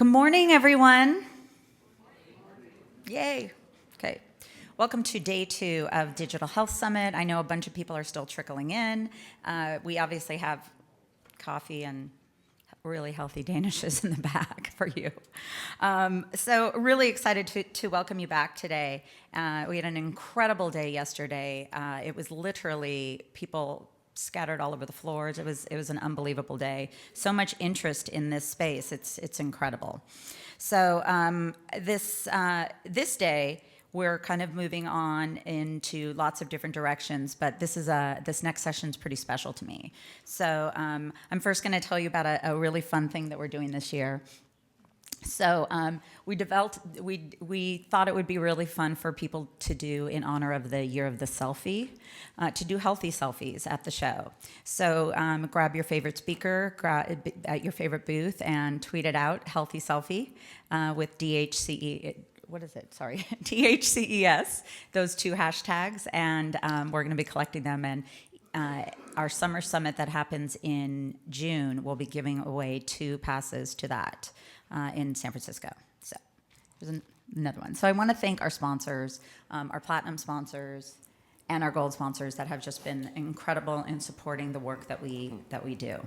Good morning, everyone. Yay. Okay. Welcome to day 2 of Digital Health Summit. I know a bunch of people are still trickling in. We obviously have coffee and really healthy danishes in the back for you. So really excited to welcome you back today. We had an incredible day yesterday. It was literally people scattered all over the floors. It was an unbelievable day. So much interest in this space. It's incredible. So this day we're kind of moving on into lots of different directions, but this next session is pretty special to me. So I'm first going to tell you about a really fun thing that we're doing this year. So we thought it would be really fun for people to do in honor of the year of the selfie, to do healthy selfies at the show. So grab your favorite speaker at your favorite booth and tweet it out, healthy selfie, with DHCE. What is it? Sorry, THCES, those 2 hashtags, and we're going to be collecting them. And our summer summit that happens in June, we'll be giving away 2 passes to that in San Francisco. So there's another one. So I want to thank our sponsors, our platinum sponsors, and our gold sponsors that have just been incredible in supporting the work that we do.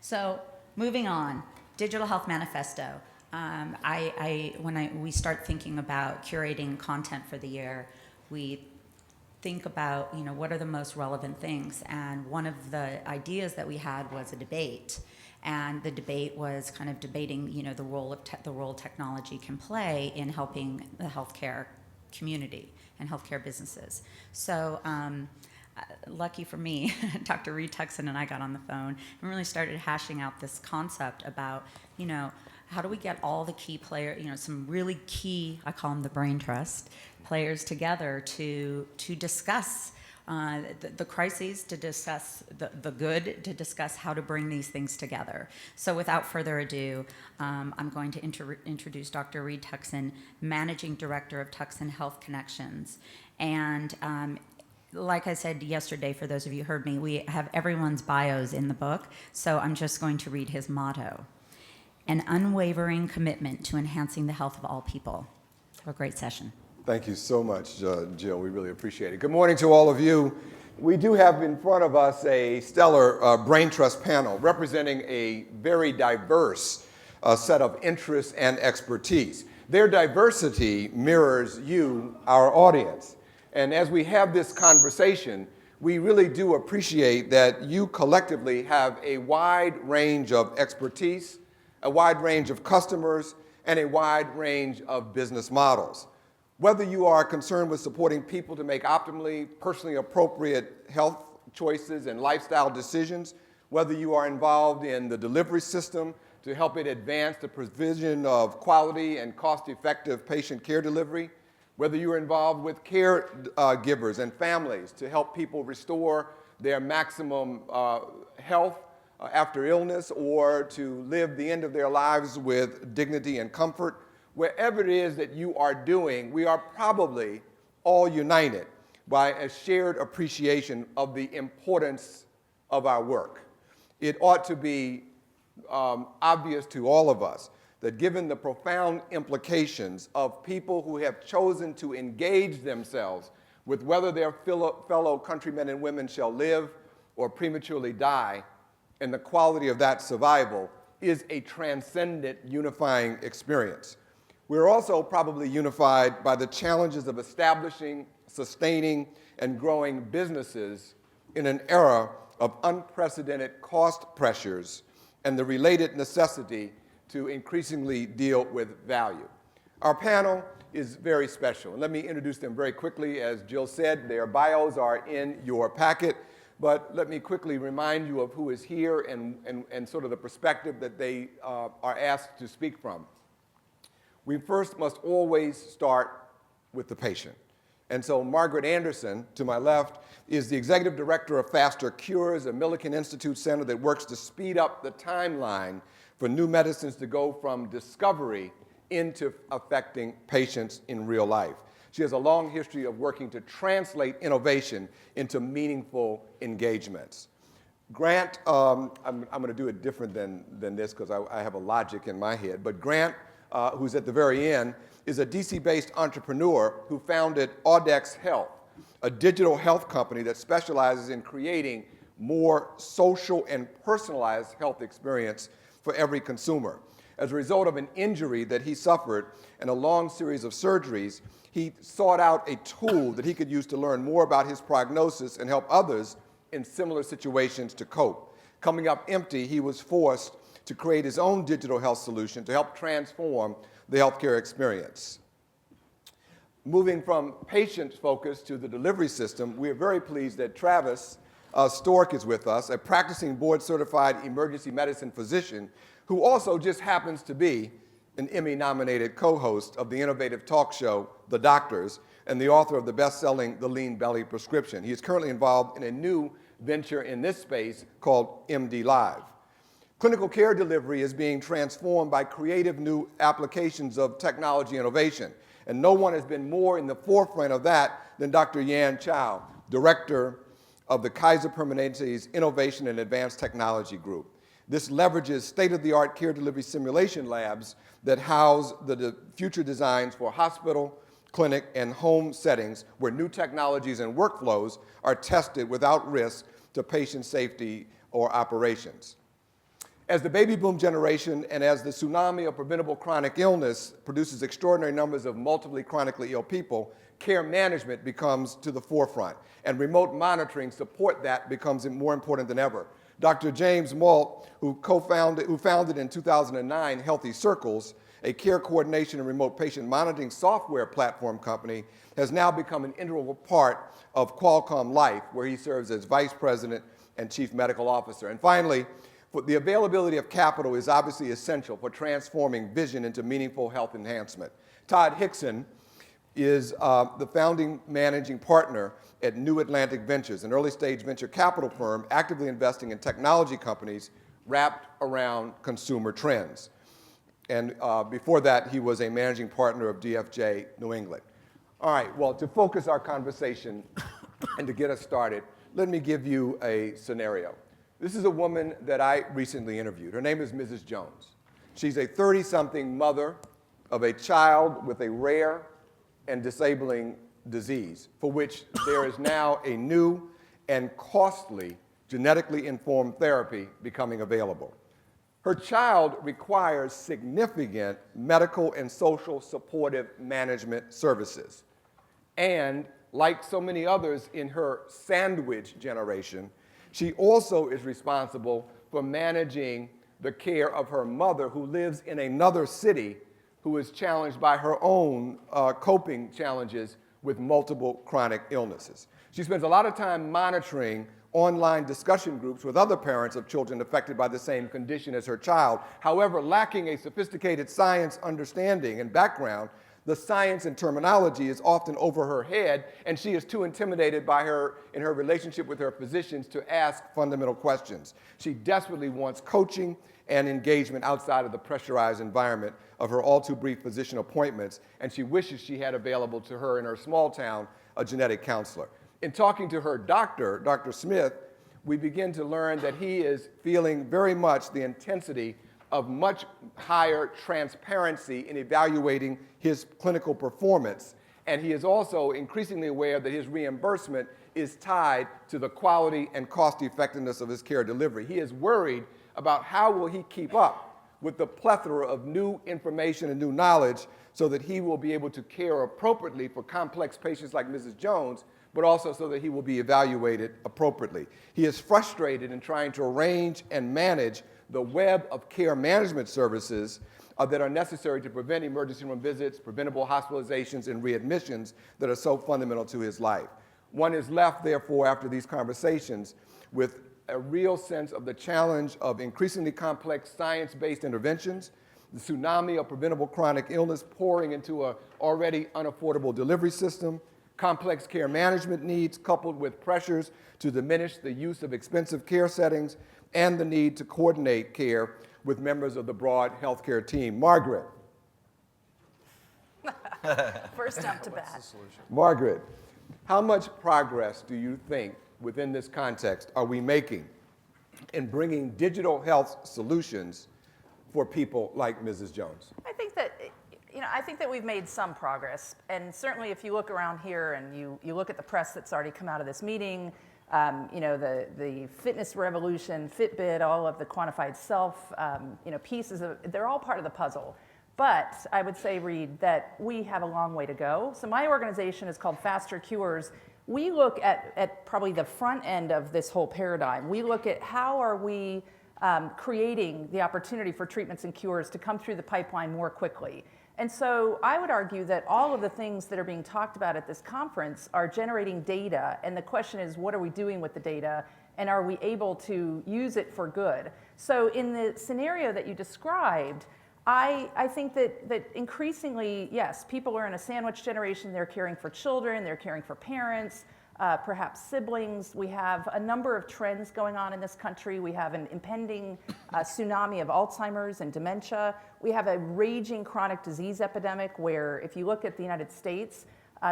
So moving on, Digital Health Manifesto. When we start thinking about curating content for the year, we think about, what are the most relevant things, and one of the ideas that we had was a debate, and the debate was kind of debating, the role technology can play in helping the healthcare community and healthcare businesses. So lucky for me, Dr. Reed Tuckson and I got on the phone and really started hashing out this concept about, how do we get all the key players, some really key, I call them the brain trust, players together to discuss the crises, to discuss the good, to discuss how to bring these things together. So without further ado, I'm going to introduce Dr. Reed Tuckson, Managing Director of Tuckson Health Connections. And like I said yesterday, for those of you who heard me, we have everyone's bios in the book, so I'm just going to read his motto: an unwavering commitment to enhancing the health of all people. Have a great session. Thank you so much, Jill. We really appreciate it. Good morning to all of you. We do have in front of us a stellar brain trust panel representing a very diverse set of interests and expertise. Their diversity mirrors you, our audience. And as we have this conversation, we really do appreciate that you collectively have a wide range of expertise, a wide range of customers, and a wide range of business models. Whether you are concerned with supporting people to make optimally, personally appropriate health choices and lifestyle decisions, whether you are involved in the delivery system to help it advance the provision of quality and cost-effective patient care delivery, whether you are involved with caregivers and families to help people restore their maximum health after illness, or to live the end of their lives with dignity and comfort, wherever it is that you are doing, we are probably all united by a shared appreciation of the importance of our work. It ought to be obvious to all of us that given the profound implications of people who have chosen to engage themselves with whether their fellow countrymen and women shall live or prematurely die, and the quality of that survival is a transcendent, unifying experience. We're also probably unified by the challenges of establishing, sustaining, and growing businesses in an era of unprecedented cost pressures and the related necessity to increasingly deal with value. Our panel is very special. And let me introduce them very quickly. As Jill said, their bios are in your packet. But let me quickly remind you of who is here and sort of the perspective that they are asked to speak from. We first must always start with the patient. And so Margaret Anderson, to my left, is the executive director of FasterCures, a Millikan Institute center that works to speed up the timeline for new medicines to go from discovery into affecting patients in real life. She has a long history of working to translate innovation into meaningful engagements. Grant, I'm going to do it different than this because I have a logic in my head, but Grant, who's at the very end, is a DC-based entrepreneur who founded Audex Health, a digital health company that specializes in creating more social and personalized health experience for every consumer. As a result of an injury that he suffered and a long series of surgeries, he sought out a tool that he could use to learn more about his prognosis and help others in similar situations to cope. Coming up empty, he was forced to create his own digital health solution to help transform the healthcare experience. Moving from patient focus to the delivery system, we are very pleased that Travis Stork is with us, a practicing board-certified emergency medicine physician who also just happens to be an Emmy-nominated co-host of the innovative talk show, The Doctors, and the author of the best-selling The Lean Belly Prescription. He is currently involved in a new venture in this space called MD Live. Clinical care delivery is being transformed by creative new applications of technology innovation, and no one has been more in the forefront of that than Dr. Yan Chow, director of the Kaiser Permanente's Innovation and Advanced Technology Group. This leverages state-of-the-art care delivery simulation labs that house the future designs for hospital, clinic, and home settings where new technologies and workflows are tested without risk to patient safety or operations. As the baby boom generation and as the tsunami of preventable chronic illness produces extraordinary numbers of multiply chronically ill people, care management becomes to the forefront, and remote monitoring support that becomes more important than ever. Dr. James Malt, who founded in 2009 Healthy Circles, a care coordination and remote patient monitoring software platform company, has now become an integral part of Qualcomm Life, where he serves as vice president and chief medical officer. And finally, the availability of capital is obviously essential for transforming vision into meaningful health enhancement. Todd Hickson is the founding managing partner at New Atlantic Ventures, an early-stage venture capital firm actively investing in technology companies wrapped around consumer trends. And before that, he was a managing partner of DFJ New England. All right, well, to focus our conversation and to get us started, let me give you a scenario. This is a woman that I recently interviewed. Her name is Mrs. Jones. She's a 30-something mother of a child with a rare and disabling disease for which there is now a new and costly genetically informed therapy becoming available. Her child requires significant medical and social supportive management services. And like so many others in her sandwich generation, she also is responsible for managing the care of her mother, who lives in another city, who is challenged by her own coping challenges with multiple chronic illnesses. She spends a lot of time monitoring online discussion groups with other parents of children affected by the same condition as her child. However, lacking a sophisticated science understanding and background, the science and terminology is often over her head, and she is too intimidated by her in her relationship with her physicians to ask fundamental questions. She desperately wants coaching and engagement outside of the pressurized environment of her all too brief physician appointments, and she wishes she had available to her in her small town a genetic counselor. In talking to her doctor, Dr. Smith, we begin to learn that he is feeling very much the intensity of much higher transparency in evaluating his clinical performance. And he is also increasingly aware that his reimbursement is tied to the quality and cost effectiveness of his care delivery. He is worried about how will he keep up with the plethora of new information and new knowledge so that he will be able to care appropriately for complex patients like Mrs. Jones, but also so that he will be evaluated appropriately. He is frustrated in trying to arrange and manage the web of care management services that are necessary to prevent emergency room visits, preventable hospitalizations, and readmissions that are so fundamental to his life. One is left, therefore, after these conversations with a real sense of the challenge of increasingly complex science-based interventions, the tsunami of preventable chronic illness pouring into an already unaffordable delivery system, complex care management needs coupled with pressures to diminish the use of expensive care settings, and the need to coordinate care with members of the broad healthcare team. Margaret. First up to bat. Margaret, how much progress do you think within this context are we making in bringing digital health solutions for people like Mrs. Jones? I think that, I think that we've made some progress. And certainly if you look around here and you look at the press that's already come out of this meeting, the fitness revolution, Fitbit, all of the quantified self, pieces of, they're all part of the puzzle. But I would say, Reed, that we have a long way to go. So my organization is called FasterCures. We look at probably the front end of this whole paradigm. We look at how are we creating the opportunity for treatments and cures to come through the pipeline more quickly. And so I would argue that all of the things that are being talked about at this conference are generating data, and the question is, what are we doing with the data, and are we able to use it for good? So in the scenario that you described, I think that increasingly, yes, people are in a sandwich generation. They're caring for children, they're caring for parents, perhaps siblings. We have a number of trends going on in this country. We have an impending tsunami of Alzheimer's and dementia. We have a raging chronic disease epidemic where, if you look at the United States,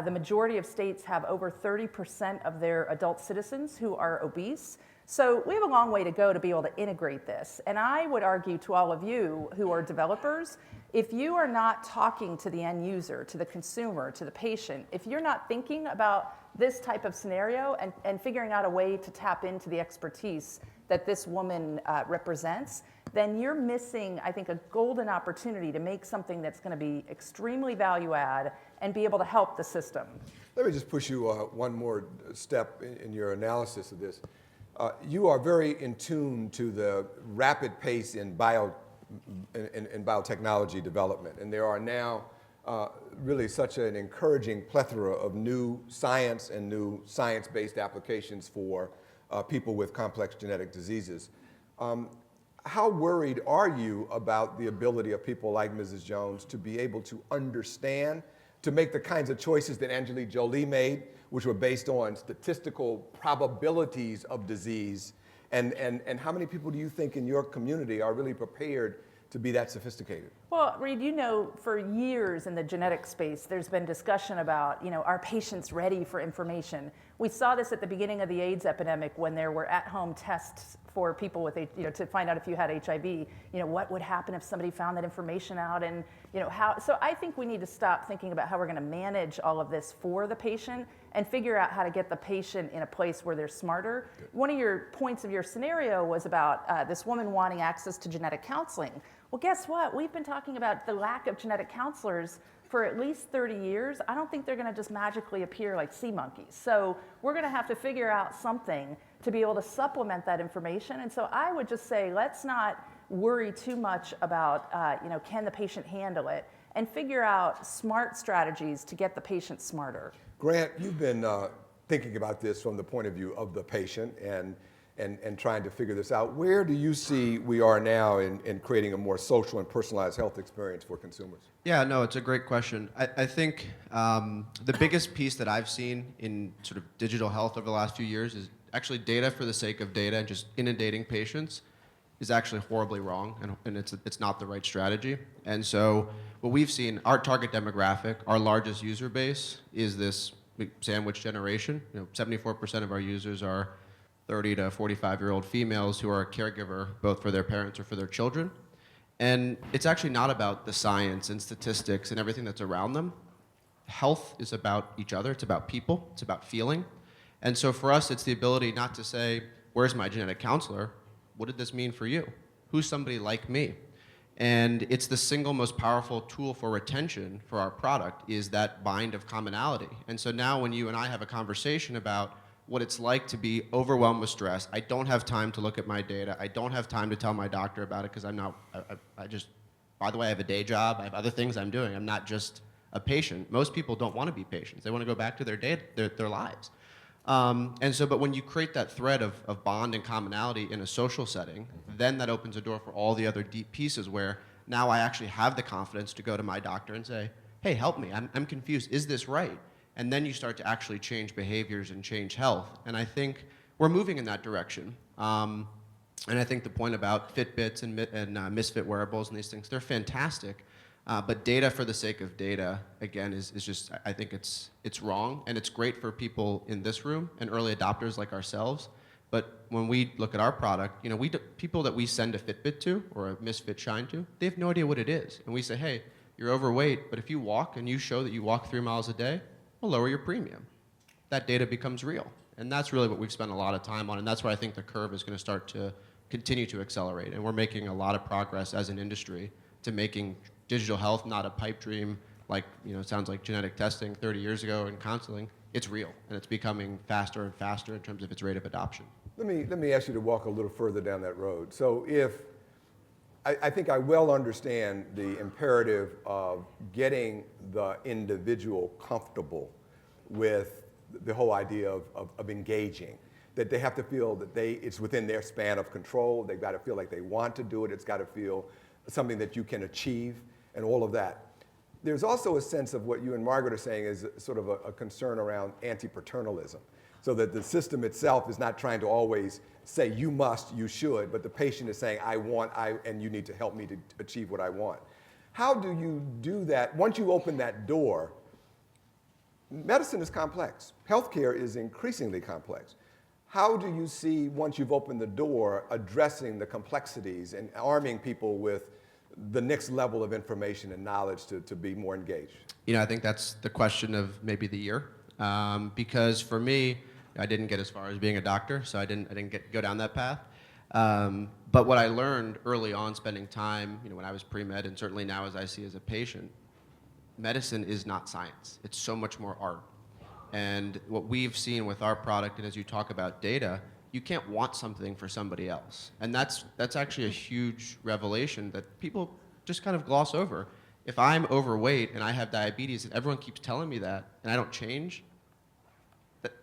the majority of states have over 30% of their adult citizens who are obese. So we have a long way to go to be able to integrate this. And I would argue to all of you who are developers, if you are not talking to the end user, to the consumer, to the patient, if you're not thinking about this type of scenario and figuring out a way to tap into the expertise that this woman represents, then you're missing, I think, a golden opportunity to make something that's going to be extremely value add and be able to help the system. Let me just push you one more step in your analysis of this. You are very in tune to the rapid pace in biotechnology development, and there are now really such an encouraging plethora of new science and new science-based applications for people with complex genetic diseases. How worried are you about the ability of people like Mrs. Jones to be able to understand, to make the kinds of choices that Angelina Jolie made, which were based on statistical probabilities of disease? And how many people do you think in your community are really prepared to be that sophisticated? Well, Reed, for years in the genetic space, there's been discussion about, are patients ready for information? We saw this at the beginning of the AIDS epidemic when there were at-home tests for people with, to find out if you had HIV. What would happen if somebody found that information out, and how? So I think we need to stop thinking about how we're going to manage all of this for the patient and figure out how to get the patient in a place where they're smarter. Good. One of your points of your scenario was about this woman wanting access to genetic counseling. Well, guess what? We've been talking about the lack of genetic counselors for at least 30 years. I don't think they're going to just magically appear like sea monkeys. So we're going to have to figure out something to be able to supplement that information. And so I would just say, let's not worry too much about, can the patient handle it, and figure out smart strategies to get the patient smarter. Grant, you've been thinking about this from the point of view of the patient and trying to figure this out. Where do you see we are now in creating a more social and personalized health experience for consumers? Yeah, no, it's a great question. I think the biggest piece that I've seen in sort of digital health over the last few years is actually data for the sake of data and just inundating patients is actually horribly wrong, and it's not the right strategy. And so what we've seen, our target demographic, our largest user base, is this sandwich generation. 74% of our users are 30 to 45-year-old females who are a caregiver both for their parents or for their children. And it's actually not about the science and statistics and everything that's around them. Health is about each other. It's about people. It's about feeling. And so for us, it's the ability not to say, where's my genetic counselor? What did this mean for you? Who's somebody like me? And it's the single most powerful tool for retention for our product is that bind of commonality. And so now when you and I have a conversation about what it's like to be overwhelmed with stress, I don't have time to look at my data. I don't have time to tell my doctor about it because by the way, I have a day job. I have other things I'm doing. I'm not just a patient. Most people don't want to be patients. They want to go back to their lives. But when you create that thread of bond and commonality in a social setting, then that opens a door for all the other deep pieces where now I actually have the confidence to go to my doctor and say, hey, help me. I'm confused. Is this right? And then you start to actually change behaviors and change health. And I think we're moving in that direction. And I think the point about Fitbits and misfit wearables and these things, they're fantastic. But data for the sake of data, again, is just, I think it's wrong. And it's great for people in this room and early adopters like ourselves. But when we look at our product, people that we send a Fitbit to or a Misfit Shine to, they have no idea what it is. And we say, hey, you're overweight, but if you walk and you show that you walk 3 miles a day, we'll lower your premium. That data becomes real. And that's really what we've spent a lot of time on. And that's why I think the curve is going to start to continue to accelerate. And we're making a lot of progress as an industry to making digital health not a pipe dream like, it sounds like genetic testing 30 years ago and counseling. It's real, and it's becoming faster and faster in terms of its rate of adoption. Let me ask you to walk a little further down that road. So I think I well understand the imperative of getting the individual comfortable with the whole idea of engaging, that they have to feel that it's within their span of control. They've got to feel like they want to do it. It's got to feel something that you can achieve and all of that. There's also a sense of what you and Margaret are saying is sort of a concern around anti-paternalism, so that the system itself is not trying to always say you must, you should, but the patient is saying I want, and you need to help me to achieve what I want. How do you do that? Once you open that door, medicine is complex. Healthcare is increasingly complex. How do you see, once you've opened the door, addressing the complexities and arming people with the next level of information and knowledge to be more engaged? I think that's the question of maybe the year. Because for me, I didn't get as far as being a doctor, so I didn't go down that path. But what I learned early on, spending time, when I was pre-med, and certainly now as I see as a patient, medicine is not science. It's so much more art. And what we've seen with our product, and as you talk about data, you can't want something for somebody else. And that's actually a huge revelation that people just kind of gloss over. If I'm overweight and I have diabetes and everyone keeps telling me that and I don't change,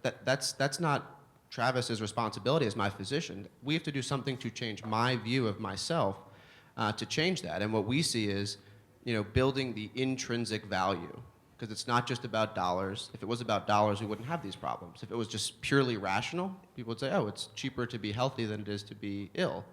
that's not Travis's responsibility as my physician. We have to do something to change my view of myself to change that. And what we see is, building the intrinsic value. Because it's not just about dollars. If it was about dollars, we wouldn't have these problems. If it was just purely rational, people would say, oh, it's cheaper to be healthy than it is to be ill.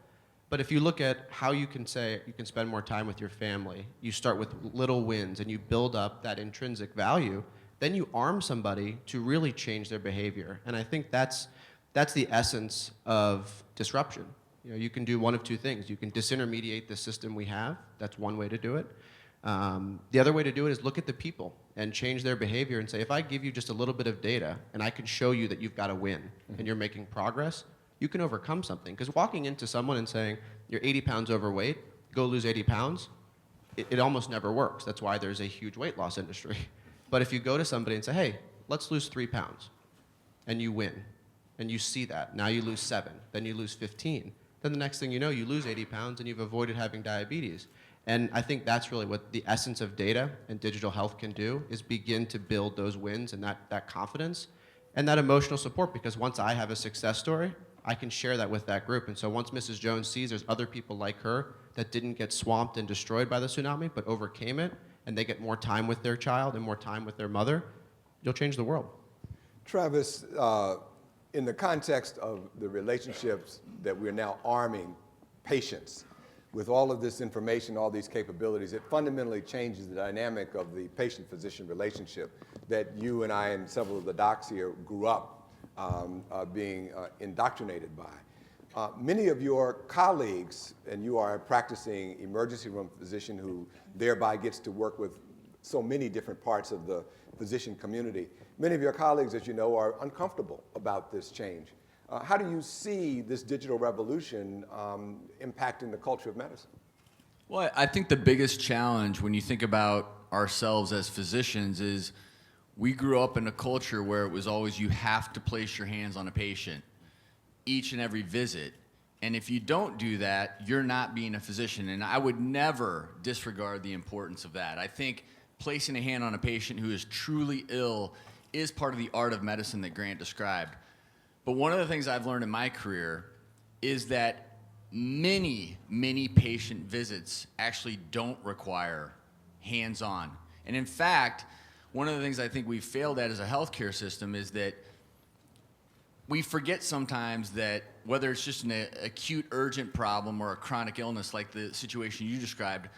But if you look at how you can say you can spend more time with your family, you start with little wins and you build up that intrinsic value, then you arm somebody to really change their behavior. And I think that's the essence of disruption. You can do one of two things. You can disintermediate the system we have. That's one way to do it. The other way to do it is look at the people and change their behavior and say, if I give you just a little bit of data and I can show you that you've got a win and you're making progress, you can overcome something. Because walking into someone and saying, you're 80 pounds overweight, go lose 80 pounds, it almost never works. That's why there's a huge weight loss industry. But if you go to somebody and say, hey, let's lose 3 pounds, and you win, and you see that, now you lose 7, then you lose 15, then the next thing you know, you lose 80 pounds and you've avoided having diabetes. And I think that's really what the essence of data and digital health can do, is begin to build those wins and that confidence and that emotional support. Because once I have a success story, I can share that with that group. And so once Mrs. Jones sees there's other people like her that didn't get swamped and destroyed by the tsunami, but overcame it, and they get more time with their child and more time with their mother, you'll change the world. Travis, in the context of the relationships that we're now arming patients with all of this information, all these capabilities, it fundamentally changes the dynamic of the patient-physician relationship that you and I and several of the docs here grew up being indoctrinated by. Many of your colleagues, and you are a practicing emergency room physician who thereby gets to work with so many different parts of the physician community, many of your colleagues, as you know, are uncomfortable about this change. How do you see this digital revolution impacting the culture of medicine? Well, I think the biggest challenge when you think about ourselves as physicians is we grew up in a culture where it was always you have to place your hands on a patient each and every visit. And if you don't do that, you're not being a physician. And I would never disregard the importance of that. I think placing a hand on a patient who is truly ill is part of the art of medicine that Grant described. But one of the things I've learned in my career is that many patient visits actually don't require hands-on. And in fact, one of the things I think we've failed at as a healthcare system is that we forget sometimes that whether it's just an acute urgent problem or a chronic illness like the situation you described,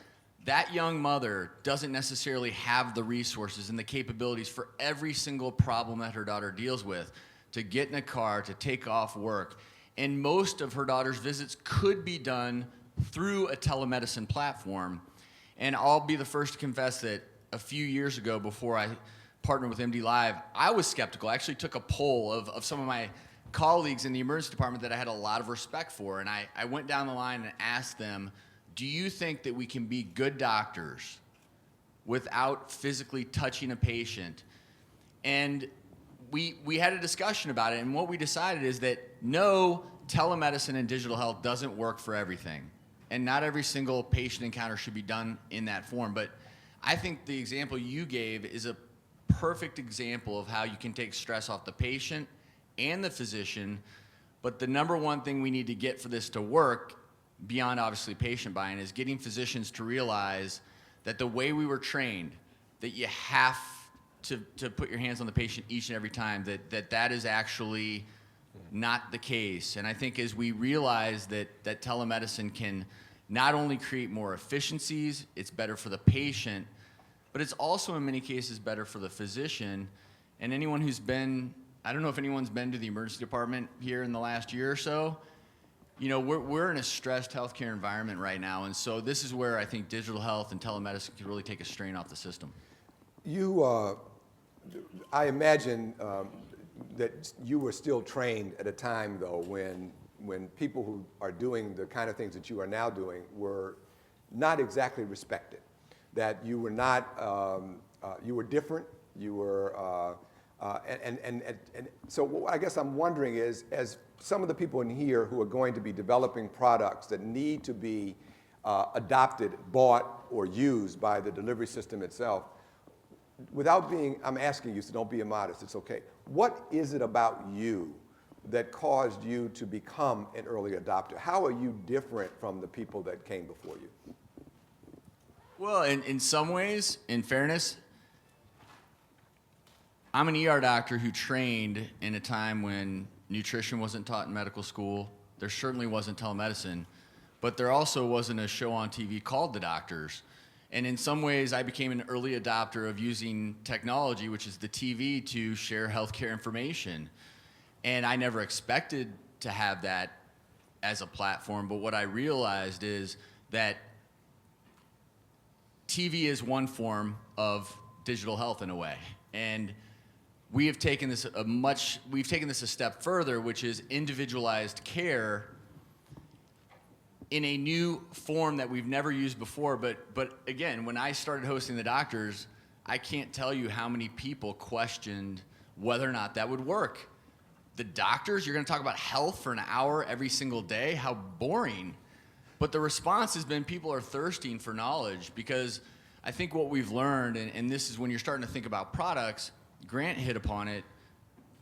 that young mother doesn't necessarily have the resources and the capabilities for every single problem that her daughter deals with to get in a car, to take off work. And most of her daughter's visits could be done through a telemedicine platform. And I'll be the first to confess that a few years ago, before I partnered with MD Live, I was skeptical. I actually took a poll of some of my colleagues in the emergency department that I had a lot of respect for. And I went down the line and asked them, do you think that we can be good doctors without physically touching a patient? And we had a discussion about it, and what we decided is that no, telemedicine and digital health doesn't work for everything. And not every single patient encounter should be done in that form. But I think the example you gave is a perfect example of how you can take stress off the patient and the physician. But the number one thing we need to get for this to work, beyond obviously patient buy-in, is getting physicians to realize that the way we were trained, that you have to put your hands on the patient each and every time, that is actually not the case. And I think as we realize that telemedicine can not only create more efficiencies, it's better for the patient, but it's also in many cases better for the physician. And anyone who's been, I don't know if anyone's been to the emergency department here in the last year or so, you know, we're in a stressed healthcare environment right now. And so this is where I think digital health and telemedicine can really take a strain off the system. I imagine that you were still trained at a time, though, when people who are doing the kind of things that you are now doing were not exactly respected. That you were not, you were different. You were, and so what I guess I'm wondering is, as some of the people in here who are going to be developing products that need to be adopted, bought, or used by the delivery system itself, without being, I'm asking you, so don't be immodest, it's okay. What is it about you that caused you to become an early adopter? How are you different from the people that came before you? Well, in some ways, in fairness, I'm an ER doctor who trained in a time when nutrition wasn't taught in medical school. There certainly wasn't telemedicine, but there also wasn't a show on TV called The Doctors. And in some ways, I became an early adopter of using technology, which is the TV, to share healthcare information. And I never expected to have that as a platform, but what I realized is that TV is one form of digital health in a way. And we have taken this a step further, which is individualized care in a new form that we've never used before. But again, when I started hosting The Doctors, I can't tell you how many people questioned whether or not that would work. The doctors, you're gonna talk about health for an hour every single day? How boring. But the response has been people are thirsting for knowledge, because I think what we've learned, and this is when you're starting to think about products, Grant hit upon it,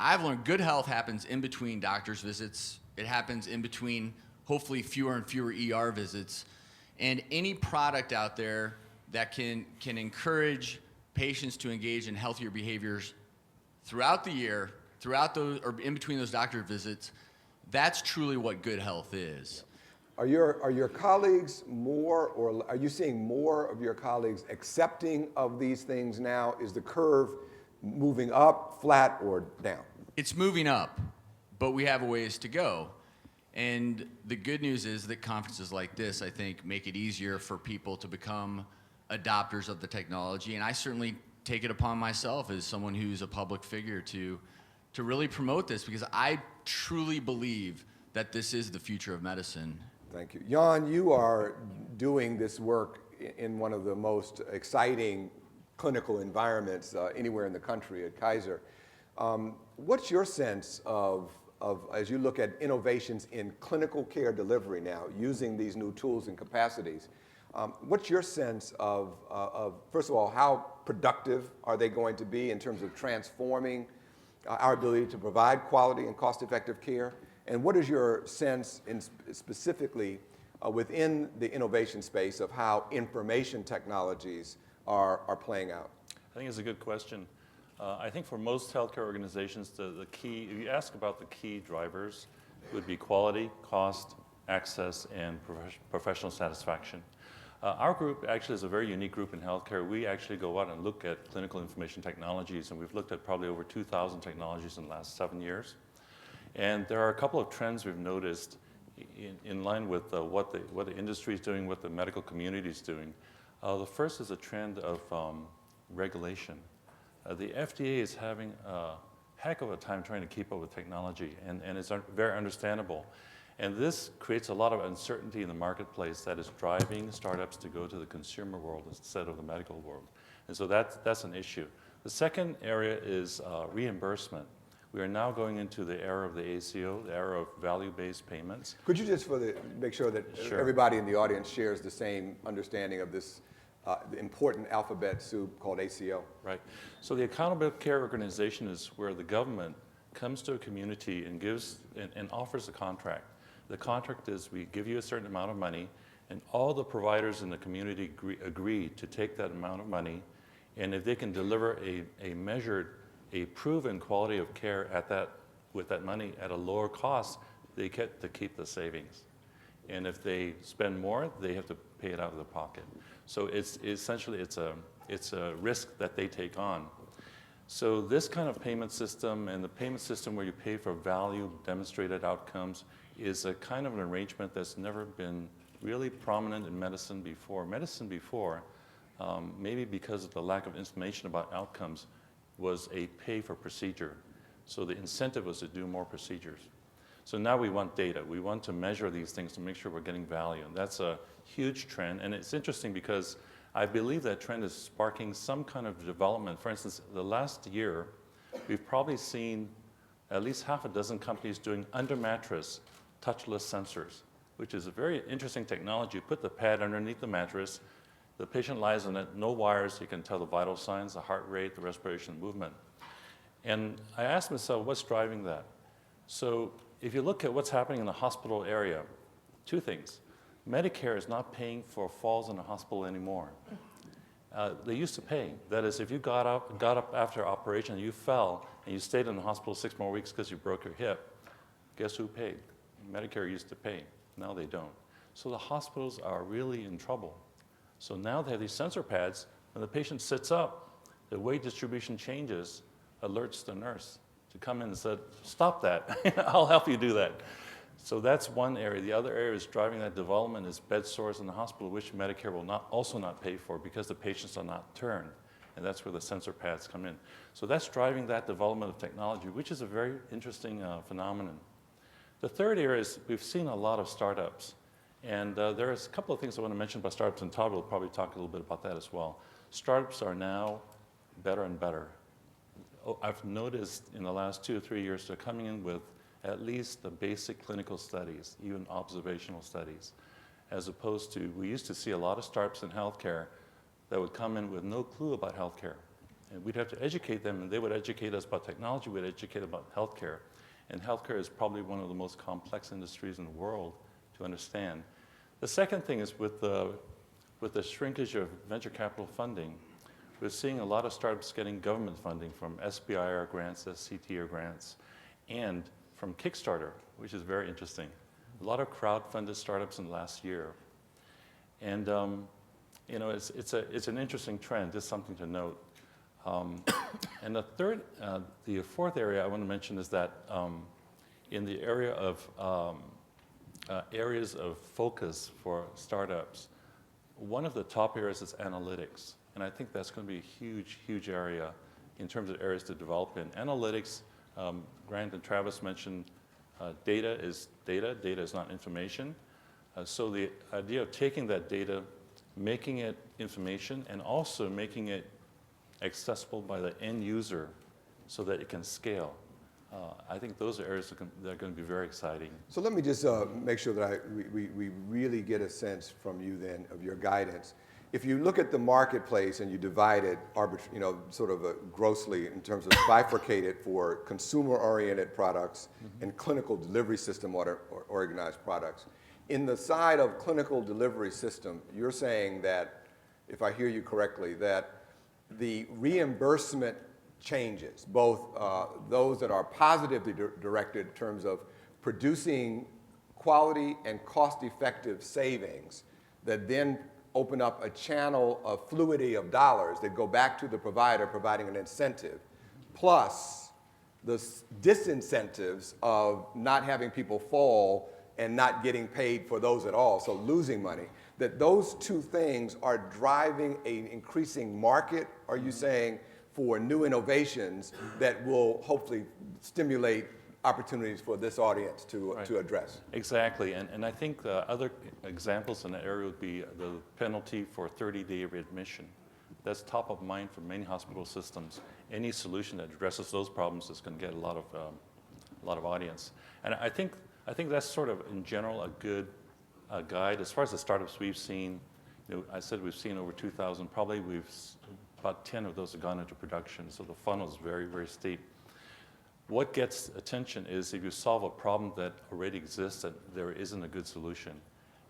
I've learned good health happens in between doctor's visits. It happens in between, hopefully, fewer and fewer ER visits. And any product out there that can encourage patients to engage in healthier behaviors throughout the year, throughout those, or in between those doctor visits, that's truly what good health is. Are your colleagues more, or are you seeing more of your colleagues accepting of these things now? Is the curve moving up, flat, or down? It's moving up, but we have a ways to go. And the good news is that conferences like this, I think, make it easier for people to become adopters of the technology. And I certainly take it upon myself as someone who's a public figure to really promote this, because I truly believe that this is the future of medicine. Thank you. Jan, you are doing this work in one of the most exciting clinical environments anywhere in the country at Kaiser. What's your sense of, as you look at innovations in clinical care delivery now, using these new tools and capacities, what's your sense of, first of all, how productive are they going to be in terms of transforming our ability to provide quality and cost-effective care? And what is your sense specifically within the innovation space of how information technologies are playing out? I think it's a good question. I think for most healthcare organizations, the key, if you ask about the key drivers, it would be quality, cost, access, and professional satisfaction. Our group actually is a very unique group in healthcare. We actually go out and look at clinical information technologies, and we've looked at probably over 2,000 technologies in the last 7 years. And there are a couple of trends we've noticed in line with what the industry is doing, what the medical community is doing. The first is a trend of regulation. The FDA is having a heck of a time trying to keep up with technology, and it's very understandable. And this creates a lot of uncertainty in the marketplace that is driving startups to go to the consumer world instead of the medical world. And so that's an issue. The second area is reimbursement. We are now going into the era of the ACO, the era of value-based payments. Could you just make sure that Sure. everybody in the audience shares the same understanding of this important alphabet soup called ACO? Right. So the Accountable Care Organization is where the government comes to a community and gives and offers a contract. The contract is we give you a certain amount of money, and all the providers in the community agree to take that amount of money, and if they can deliver a measured, a proven quality of care with that money at a lower cost, they get to keep the savings. And if they spend more, they have to pay it out of their pocket. So it's essentially it's a risk that they take on. So this kind of payment system and the payment system where you pay for value demonstrated outcomes is a kind of an arrangement that's never been really prominent in medicine before. Medicine before, maybe because of the lack of information about outcomes, was a pay for procedure. So the incentive was to do more procedures. So now we want data. We want to measure these things to make sure we're getting value. And that's a huge trend. And it's interesting because I believe that trend is sparking some kind of development. For instance, the last year, we've probably seen at least half a dozen companies doing under-mattress touchless sensors, which is a very interesting technology. You put the pad underneath the mattress, the patient lies on it, no wires, you can tell the vital signs, the heart rate, the respiration, movement. And I asked myself, what's driving that? So if you look at what's happening in the hospital area, two things. Medicare is not paying for falls in the hospital anymore. They used to pay. That is, if you got up after operation and you fell and you stayed in the hospital 6 more weeks because you broke your hip, guess who paid? Medicare used to pay. Now they don't. So the hospitals are really in trouble. So now they have these sensor pads. When the patient sits up, the weight distribution changes, alerts the nurse to come in and say, stop that. I'll help you do that. So that's one area. The other area is driving that development is bed sores in the hospital, which Medicare will also not pay for because the patients are not turned. And that's where the sensor pads come in. So that's driving that development of technology, which is a very interesting phenomenon. The third area is we've seen a lot of startups. And there's a couple of things I want to mention about startups, and Todd will probably talk a little bit about that as well. Startups are now better and better. I've noticed in the last 2 or 3 years they're coming in with at least the basic clinical studies, even observational studies, as opposed to, we used to see a lot of startups in healthcare that would come in with no clue about healthcare. And we'd have to educate them, and they would educate us about technology, we'd educate about healthcare. And healthcare is probably one of the most complex industries in the world to understand. The second thing is with the shrinkage of venture capital funding, we're seeing a lot of startups getting government funding from SBIR grants, SCTR grants, and from Kickstarter, which is very interesting. A lot of crowd-funded startups in the last year. And you know, it's an interesting trend, just something to note. And the fourth area I want to mention is that in the area of areas of focus for startups, one of the top areas is analytics. And I think that's going to be a huge, huge area in terms of areas to develop in. Analytics, Grant and Travis mentioned data is not information. So the idea of taking that data, making it information, and also making it accessible by the end user so that it can scale. I think those are areas that are going to be very exciting. So let me just make sure that we really get a sense from you then of your guidance. If you look at the marketplace and you divide it, sort of grossly in terms of bifurcate it for consumer-oriented products and clinical delivery system organized products, in the side of clinical delivery system, you're saying that, if I hear you correctly, that the reimbursement changes, both those that are positively directed in terms of producing quality and cost-effective savings that then open up a channel of fluidity of dollars that go back to the provider providing an incentive, plus the disincentives of not having people fall and not getting paid for those at all, so losing money, that those two things are driving an increasing market, are you saying, for new innovations that will hopefully stimulate opportunities for this audience to address? Exactly, and I think other examples in that area would be the penalty for 30-day readmission. That's top of mind for many hospital systems. Any solution that addresses those problems is going to get a lot of audience. And I think that's sort of, in general, a good guide. As far as the startups we've seen, I said we've seen over 2,000. Probably about 10 of those have gone into production. So the funnel is very, very steep. What gets attention is if you solve a problem that already exists, that there isn't a good solution,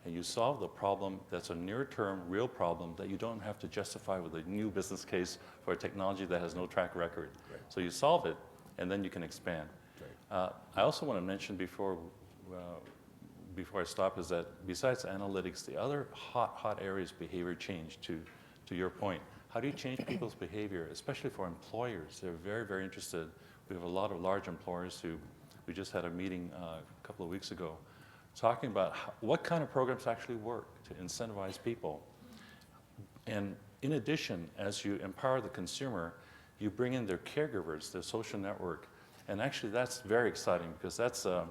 and you solve the problem that's a near-term, real problem that you don't have to justify with a new business case for a technology that has no track record. Right. So you solve it, and then you can expand. Right. I also want to mention before I stop is that besides analytics, the other hot area is behavior change, to your point. How do you change people's behavior, especially for employers? They're very, very interested. We have a lot of large employers who, we just had a meeting a couple of weeks ago, talking about what kind of programs actually work to incentivize people. And in addition, as you empower the consumer, you bring in their caregivers, their social network. And actually that's very exciting because that's a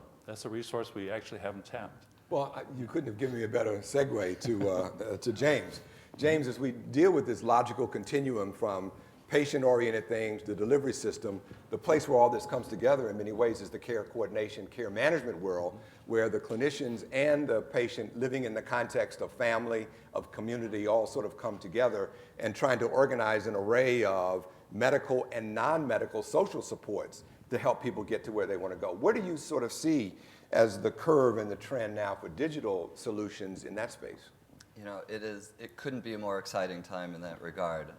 resource we actually haven't tapped. Well, you couldn't have given me a better segue to James. James, as we deal with this logical continuum from patient-oriented things, the delivery system, the place where all this comes together in many ways is the care coordination, care management world, where the clinicians and the patient living in the context of family, of community, all sort of come together and trying to organize an array of medical and non-medical social supports to help people get to where they want to go. Where do you sort of see as the curve and the trend now for digital solutions in that space? It couldn't be a more exciting time in that regard.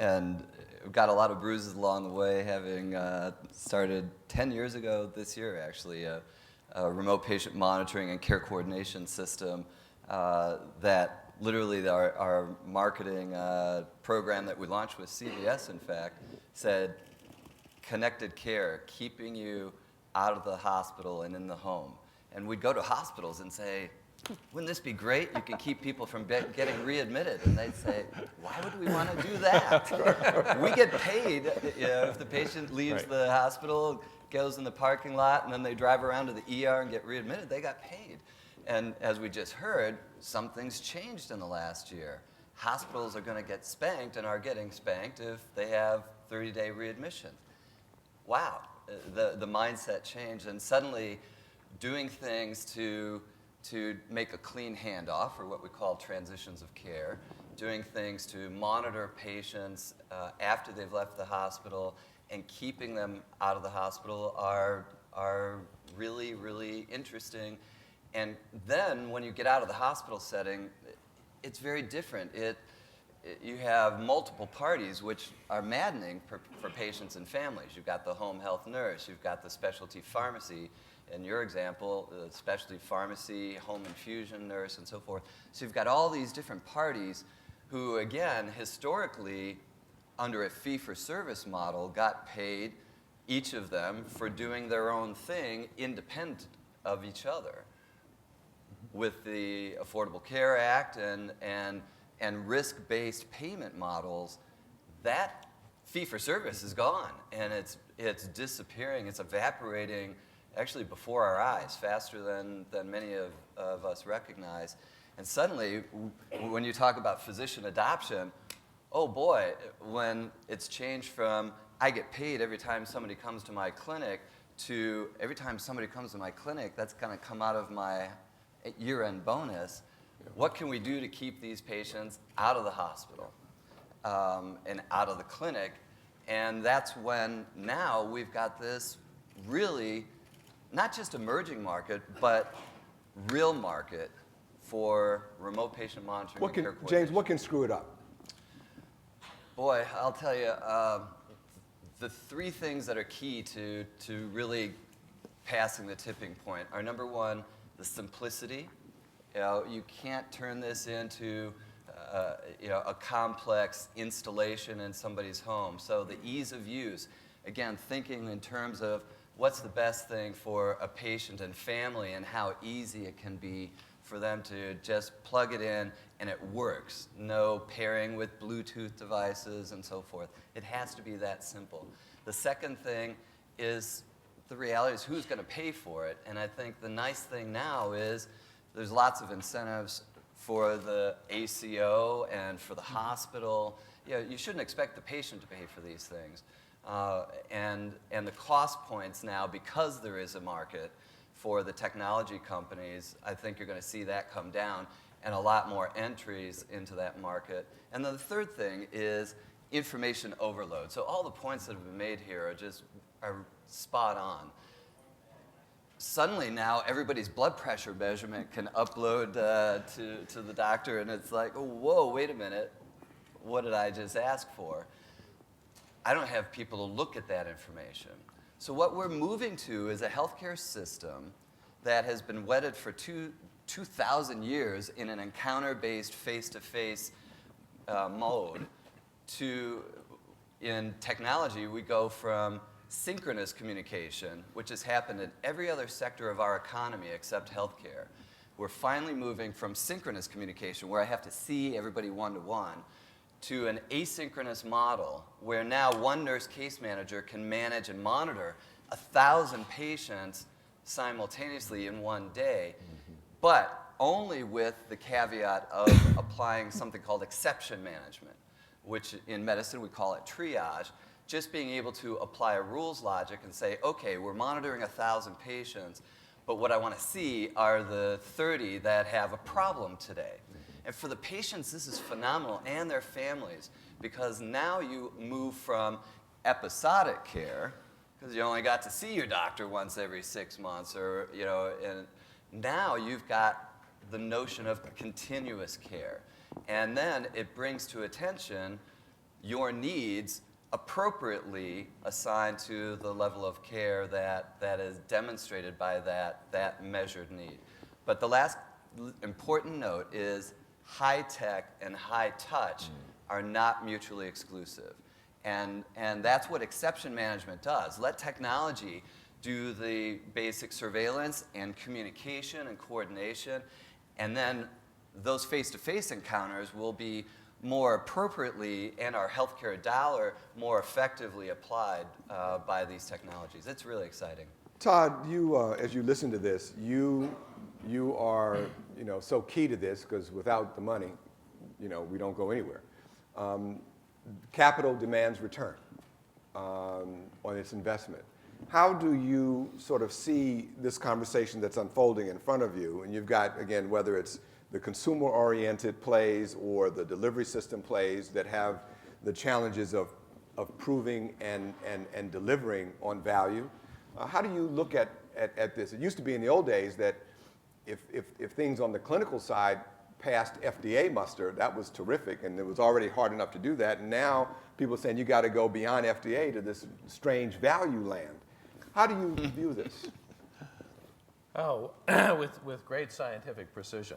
And we've got a lot of bruises along the way, having started 10 years ago this year, actually, a remote patient monitoring and care coordination system that literally our marketing program that we launched with CVS, in fact, said connected care, keeping you out of the hospital and in the home. And we'd go to hospitals and say, wouldn't this be great? You can keep people from getting readmitted. And they'd say, why would we want to do that? We get paid if the patient leaves the hospital, goes in the parking lot, and then they drive around to the ER and get readmitted. They got paid. And as we just heard, something's changed in the last year. Hospitals are going to get spanked and are getting spanked if they have 30-day readmission. Wow, the mindset changed. And suddenly doing things to make a clean handoff, or what we call transitions of care, doing things to monitor patients after they've left the hospital and keeping them out of the hospital are really, really interesting. And then when you get out of the hospital setting, it's very different. You have multiple parties, which are maddening for patients and families. You've got the home health nurse, you've got the specialty pharmacy, in your example, the specialty pharmacy, home infusion nurse, and so forth. So you've got all these different parties who, again, historically, under a fee-for-service model, got paid, each of them, for doing their own thing independent of each other. With the Affordable Care Act and risk-based payment models, that fee-for-service is gone, and it's disappearing, it's evaporating actually before our eyes, faster than many of us recognize. And suddenly, when you talk about physician adoption, oh boy, when it's changed from I get paid every time somebody comes to my clinic to every time somebody comes to my clinic, that's going to come out of my year-end bonus. What can we do to keep these patients out of the hospital and out of the clinic? And that's when now we've got this really not just emerging market, but real market for remote patient monitoring and care coordination. James, what can screw it up? Boy, I'll tell you, the three things that are key to really passing the tipping point are, number one, the simplicity. You can't turn this into a complex installation in somebody's home. So the ease of use. again, thinking in terms of what's the best thing for a patient and family and how easy it can be for them to just plug it in and it works. No pairing with Bluetooth devices and so forth. It has to be that simple. The second thing is the reality is who's going to pay for it. And I think the nice thing now is there's lots of incentives for the ACO and for the hospital. You know, you shouldn't expect the patient to pay for these things. And the cost points now, because there is a market for the technology companies, I think you're going to see that come down and a lot more entries into that market. And then the third thing is information overload. So all the points that have been made here are spot on. Suddenly now everybody's blood pressure measurement can upload to the doctor, and it's like, oh, whoa, wait a minute, what did I just ask for? I don't have people to look at that information. So what we're moving to is a healthcare system that has been wedded for 2,000 years in an encounter-based, face-to-face mode to, in technology, we go from synchronous communication, which has happened in every other sector of our economy except healthcare. We're finally moving from synchronous communication, where I have to see everybody one-to-one, to an asynchronous model, where now one nurse case manager can manage and monitor 1,000 patients simultaneously in one day, but only with the caveat of applying something called exception management, which in medicine we call it triage. Just being able to apply a rules logic and say, okay, we're monitoring 1,000 patients, but what I want to see are the 30 that have a problem today. And for the patients, this is phenomenal, and their families, because now you move from episodic care, because you only got to see your doctor once every 6 months, or, you know, and now you've got the notion of continuous care. And then it brings to attention your needs appropriately assigned to the level of care that is demonstrated by that measured need. But the last important note is high tech and high touch are not mutually exclusive. And that's what exception management does. Let technology do the basic surveillance and communication and coordination, and then those face-to-face encounters will be more appropriately, and our healthcare dollar more effectively applied by these technologies. It's really exciting. Todd, you, as you listen to this, you are, so key to this, because without the money, we don't go anywhere. Capital demands return on its investment. How do you sort of see this conversation that's unfolding in front of you? And you've got, again, whether it's the consumer-oriented plays or the delivery system plays that have the challenges of proving and delivering on value. How do you look at this? It used to be in the old days that if things on the clinical side passed FDA muster, that was terrific, and it was already hard enough to do that. And now people are saying you got to go beyond FDA to this strange value land. How do you view this? Oh, with great scientific precision.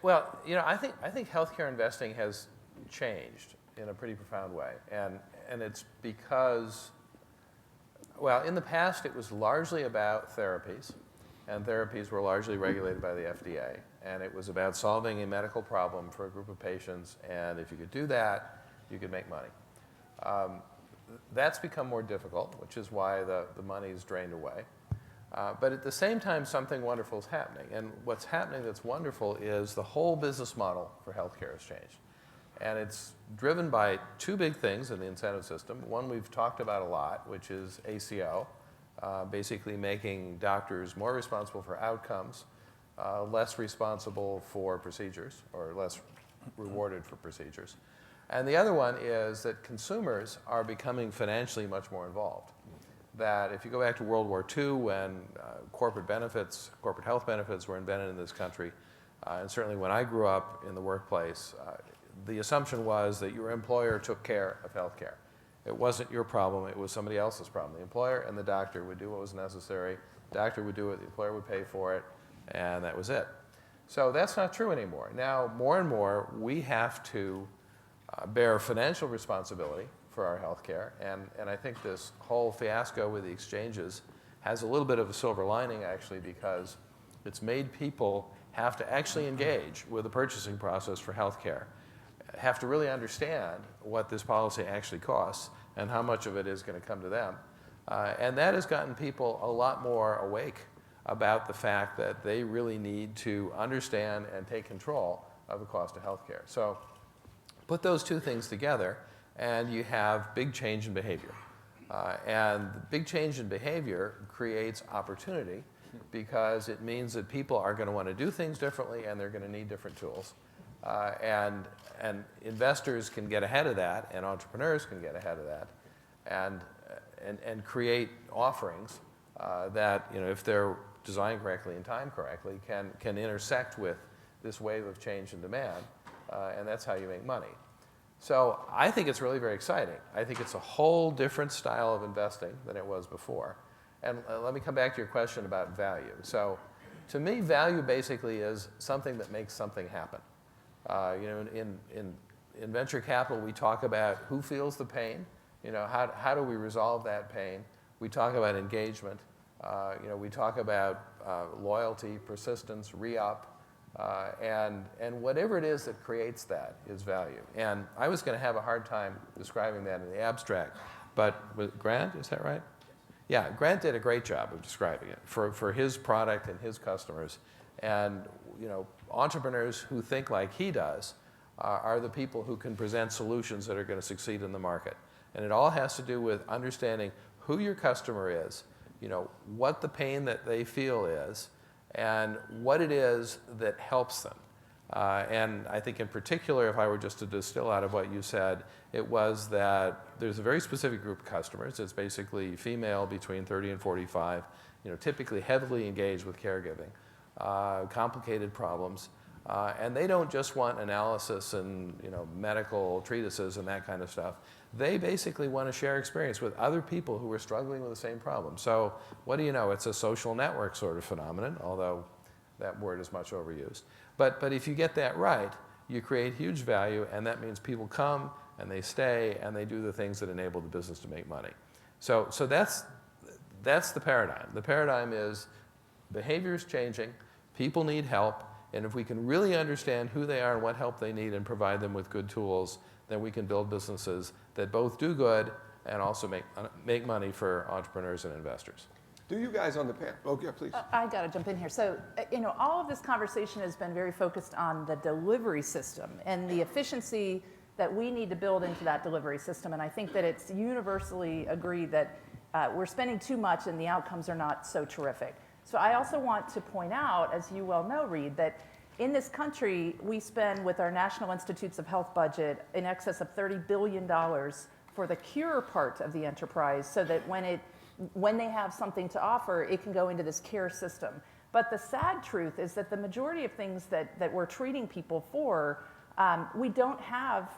Well, I think healthcare investing has changed in a pretty profound way, and it's because, well, in the past it was largely about therapies, and therapies were largely regulated by the FDA, and it was about solving a medical problem for a group of patients, and if you could do that, you could make money. That's become more difficult, which is why the money is drained away. But at the same time, something wonderful is happening. And what's happening that's wonderful is the whole business model for healthcare has changed. And it's driven by two big things in the incentive system. One we've talked about a lot, which is ACO, basically making doctors more responsible for outcomes, less responsible for procedures, or less rewarded for procedures. And the other one is that consumers are becoming financially much more involved. That if you go back to World War II, when corporate health benefits were invented in this country, and certainly when I grew up in the workplace, the assumption was that your employer took care of health care. It wasn't your problem, it was somebody else's problem. The employer and the doctor would do what was necessary, the doctor would do it, the employer would pay for it, and that was it. So that's not true anymore. Now, more and more, we have to bear financial responsibility for our healthcare. And I think this whole fiasco with the exchanges has a little bit of a silver lining, actually, because it's made people have to actually engage with the purchasing process for healthcare, have to really understand what this policy actually costs and how much of it is going to come to them. And that has gotten people a lot more awake about the fact that they really need to understand and take control of the cost of healthcare. So put those two things together, and you have big change in behavior. And big change in behavior creates opportunity because it means that people are going to want to do things differently, and they're going to need different tools. And investors can get ahead of that, and entrepreneurs can get ahead of that, and create offerings that, if they're designed correctly and timed correctly, can intersect with this wave of change and demand, and that's how you make money. So I think it's really very exciting. I think it's a whole different style of investing than it was before. And let me come back to your question about value. So to me, value basically is something that makes something happen. In venture capital, we talk about who feels the pain. How do we resolve that pain? We talk about engagement. We talk about loyalty, persistence, re-up, and whatever it is that creates that is value. And I was going to have a hard time describing that in the abstract, but with Grant, is that right? Yeah, Grant did a great job of describing it for his product and his customers. And entrepreneurs who think like he does are the people who can present solutions that are going to succeed in the market. And it all has to do with understanding who your customer is, what the pain that they feel is, and what it is that helps them. And I think in particular, if I were just to distill out of what you said, it was that there's a very specific group of customers. It's basically female between 30 and 45, typically heavily engaged with caregiving, complicated problems. And they don't just want analysis and medical treatises and that kind of stuff. They basically want to share experience with other people who are struggling with the same problem. So what do you know? It's a social network sort of phenomenon, although that word is much overused. But if you get that right, you create huge value, and that means people come and they stay and they do the things that enable the business to make money. So that's the paradigm. The paradigm is behavior is changing, people need help, and if we can really understand who they are and what help they need and provide them with good tools, then we can build businesses that both do good and also make money for entrepreneurs and investors. Do you guys on the panel? Oh, yeah, please. I got to jump in here. So, all of this conversation has been very focused on the delivery system and the efficiency that we need to build into that delivery system. And I think that it's universally agreed that we're spending too much and the outcomes are not so terrific. So I also want to point out, as you well know, Reed, that in this country, we spend with our National Institutes of Health budget in excess of $30 billion for the cure part of the enterprise so that when they have something to offer, it can go into this care system. But the sad truth is that the majority of things that we're treating people for, we don't have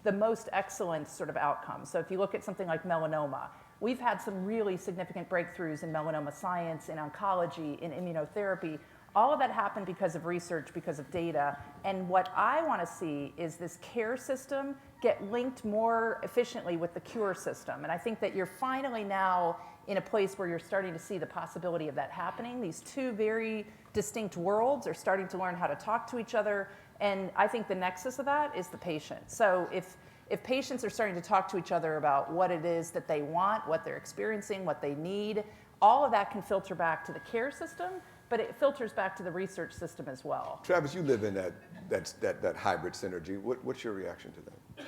the most excellent sort of outcomes. So if you look at something like melanoma, we've had some really significant breakthroughs in melanoma science, in oncology, in immunotherapy. All of that happened because of research, because of data. And what I want to see is this care system get linked more efficiently with the cure system. And I think that you're finally now in a place where you're starting to see the possibility of that happening. These two very distinct worlds are starting to learn how to talk to each other. And I think the nexus of that is the patient. So if patients are starting to talk to each other about what it is that they want, what they're experiencing, what they need, all of that can filter back to the care system, but it filters back to the research system as well. Travis, you live in that hybrid synergy. What's your reaction to that?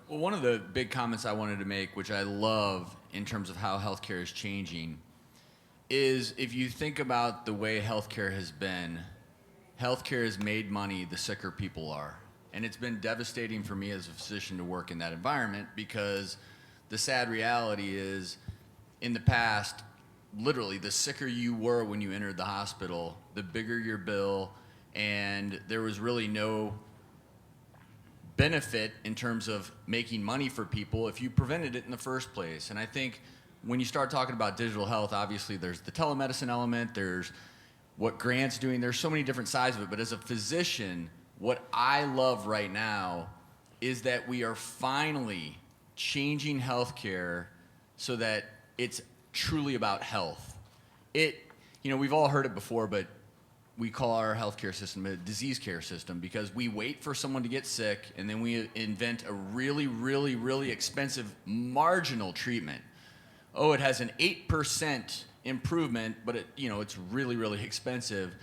Well, one of the big comments I wanted to make, which I love in terms of how healthcare is changing, is if you think about the way healthcare has been, healthcare has made money the sicker people are. And it's been devastating for me as a physician to work in that environment because the sad reality is in the past, literally, the sicker you were when you entered the hospital, the bigger your bill, and there was really no benefit in terms of making money for people if you prevented it in the first place. And I think when you start talking about digital health, obviously there's the telemedicine element, there's what Grant's doing, there's so many different sides of it, but as a physician, what I love right now is that we are finally changing healthcare so that it's truly about health. We've all heard it before, but we call our healthcare system a disease care system because we wait for someone to get sick and then we invent a really, really, really expensive marginal treatment. Oh, it has an 8% improvement, but it's really, really expensive.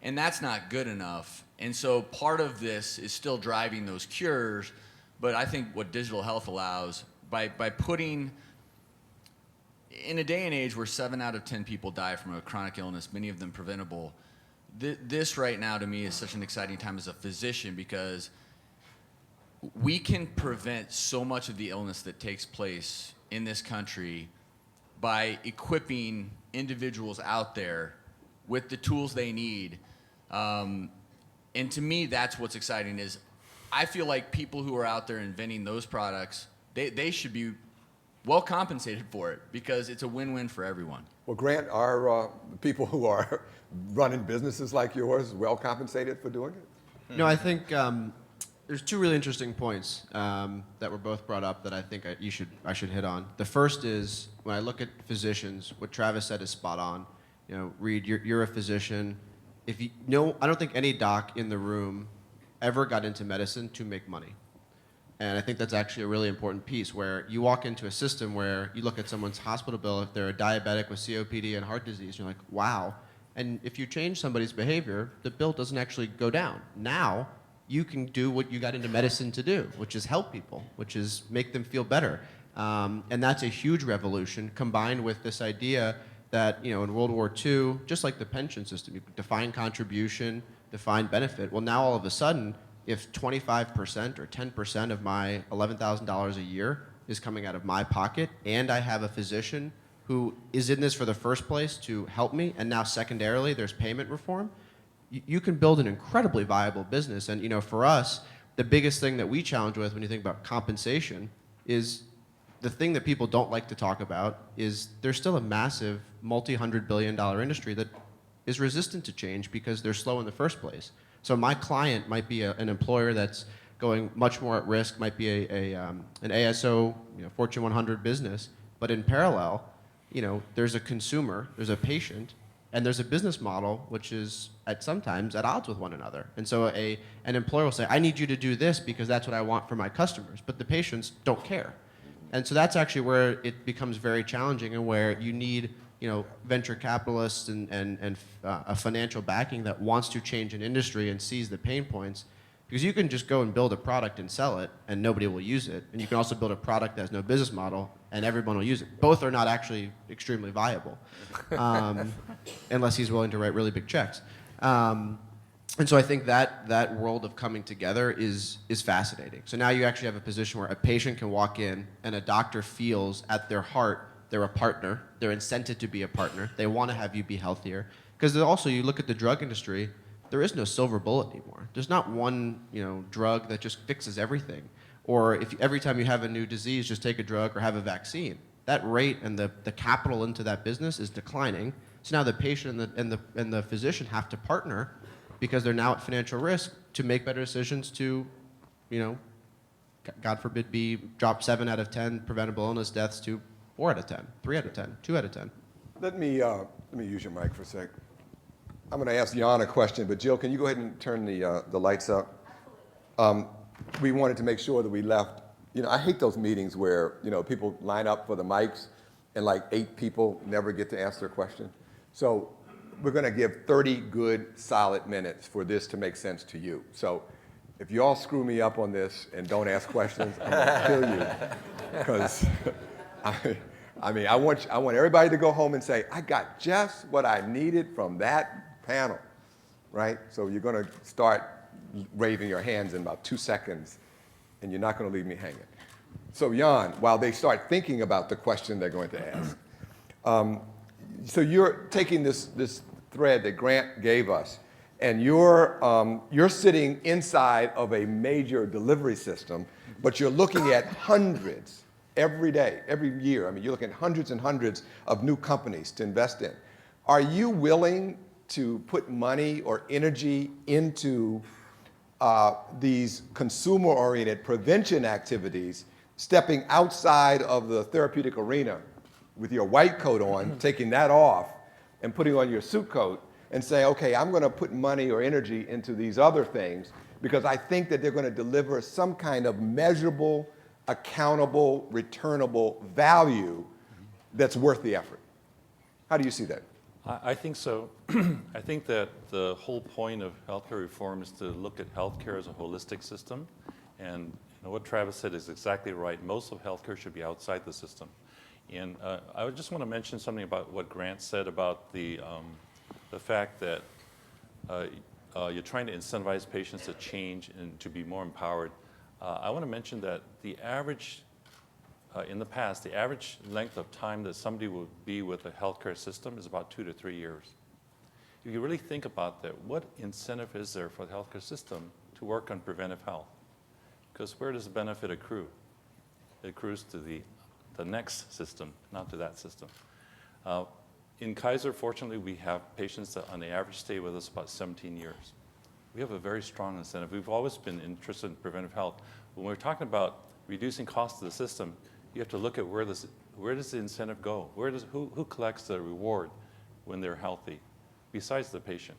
And that's not good enough. And so part of this is still driving those cures, but I think what digital health allows, by putting, in a day and age where 7 out of 10 people die from a chronic illness, many of them preventable, this right now to me is such an exciting time as a physician because we can prevent so much of the illness that takes place in this country by equipping individuals out there with the tools they need. And to me, that's what's exciting is I feel like people who are out there inventing those products, they should be well compensated for it because it's a win-win for everyone. Well, Grant, are people who are running businesses like yours well compensated for doing it? No, I think there's two really interesting points that were both brought up that I think I should hit on. The first is when I look at physicians, what Travis said is spot on. Reed, you're a physician. I don't think any doc in the room ever got into medicine to make money. And I think that's actually a really important piece where you walk into a system where you look at someone's hospital bill, if they're a diabetic with COPD and heart disease, you're like, wow. And if you change somebody's behavior, the bill doesn't actually go down. Now, you can do what you got into medicine to do, which is help people, which is make them feel better. And that's a huge revolution combined with this idea that, in World War II, just like the pension system, you define contribution, define benefit. Well, now all of a sudden, if 25% or 10% of my $11,000 a year is coming out of my pocket, and I have a physician who is in this for the first place to help me, and now secondarily there's payment reform, you can build an incredibly viable business. And for us, the biggest thing that we challenge with when you think about compensation is the thing that people don't like to talk about is there's still a massive multi-$100 billion industry that is resistant to change because they're slow in the first place. So my client might be an employer that's going much more at risk, might be an ASO, Fortune 100 business, but in parallel, there's a consumer, there's a patient, and there's a business model which is sometimes at odds with one another. And so an employer will say, I need you to do this because that's what I want for my customers, but the patients don't care. And so that's actually where it becomes very challenging and where you need venture capitalists and a financial backing that wants to change an industry and sees the pain points. Because you can just go and build a product and sell it and nobody will use it. And you can also build a product that has no business model and everyone will use it. Both are not actually extremely viable unless he's willing to write really big checks. And so I think that world of coming together is fascinating. So now you actually have a position where a patient can walk in and a doctor feels at their heart they're a partner. They're incented to be a partner. They want to have you be healthier. Because also, you look at the drug industry, there is no silver bullet anymore. There's not one drug that just fixes everything. Or if every time you have a new disease, just take a drug or have a vaccine. That rate and the capital into that business is declining. So now the patient and the physician have to partner because they're now at financial risk to make better decisions to, God forbid, drop 7 out of 10 preventable illness deaths to 4 out of 10, 3 out of 10, 2 out of 10. Let me use your mic for a sec. I'm going to ask Jan a question, but Jill, can you go ahead and turn the lights up? We wanted to make sure that we left. I hate those meetings where people line up for the mics and like 8 people never get to ask their question. So we're going to give 30 good, solid minutes for this to make sense to you. So if you all screw me up on this and don't ask questions, I'm going to kill you. Because I want everybody to go home and say, I got just what I needed from that panel, right? So you're going to start waving your hands in about 2 seconds, and you're not going to leave me hanging. So Jan, while they start thinking about the question they're going to ask, so you're taking this thread that Grant gave us, and you're sitting inside of a major delivery system, but you're looking at hundreds every day, every year. I mean, you're looking at hundreds and hundreds of new companies to invest in. Are you willing to put money or energy into these consumer-oriented prevention activities, stepping outside of the therapeutic arena with your white coat on, taking that off, and putting on your suit coat, and say, okay, I'm going to put money or energy into these other things because I think that they're going to deliver some kind of measurable, accountable, returnable value that's worth the effort. How do you see that? I think so. I think that the whole point of healthcare reform is to look at healthcare as a holistic system. And what Travis said is exactly right. Most of healthcare should be outside the system. And I would just want to mention something about what Grant said about the fact that you're trying to incentivize patients to change and to be more empowered. I want to mention that the average, in the past, the average length of time that somebody would be with a healthcare system is about 2 to 3 years. If you really think about that, what incentive is there for the healthcare system to work on preventive health? Because where does the benefit accrue? It accrues to the next system, not to that system. In Kaiser, fortunately, we have patients that on the average stay with us about 17 years. We have a very strong incentive. We've always been interested in preventive health. When we're talking about reducing costs to the system, you have to look at where does the incentive go? Who collects the reward when they're healthy, besides the patient?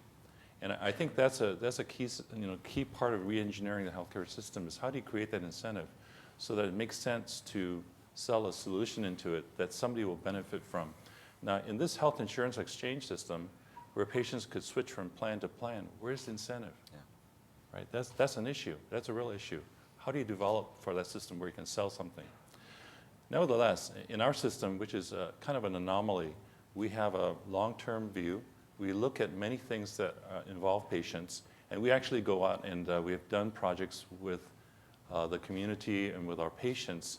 And I think that's a key part of re-engineering the healthcare system is how do you create that incentive so that it makes sense to sell a solution into it that somebody will benefit from. Now, in this health insurance exchange system, where patients could switch from plan to plan, where's the incentive? Yeah. Right? That's an issue. That's a real issue. How do you develop for that system where you can sell something? Nevertheless, in our system, which is kind of an anomaly, we have a long-term view. We look at many things that involve patients, and we actually go out and we have done projects with the community and with our patients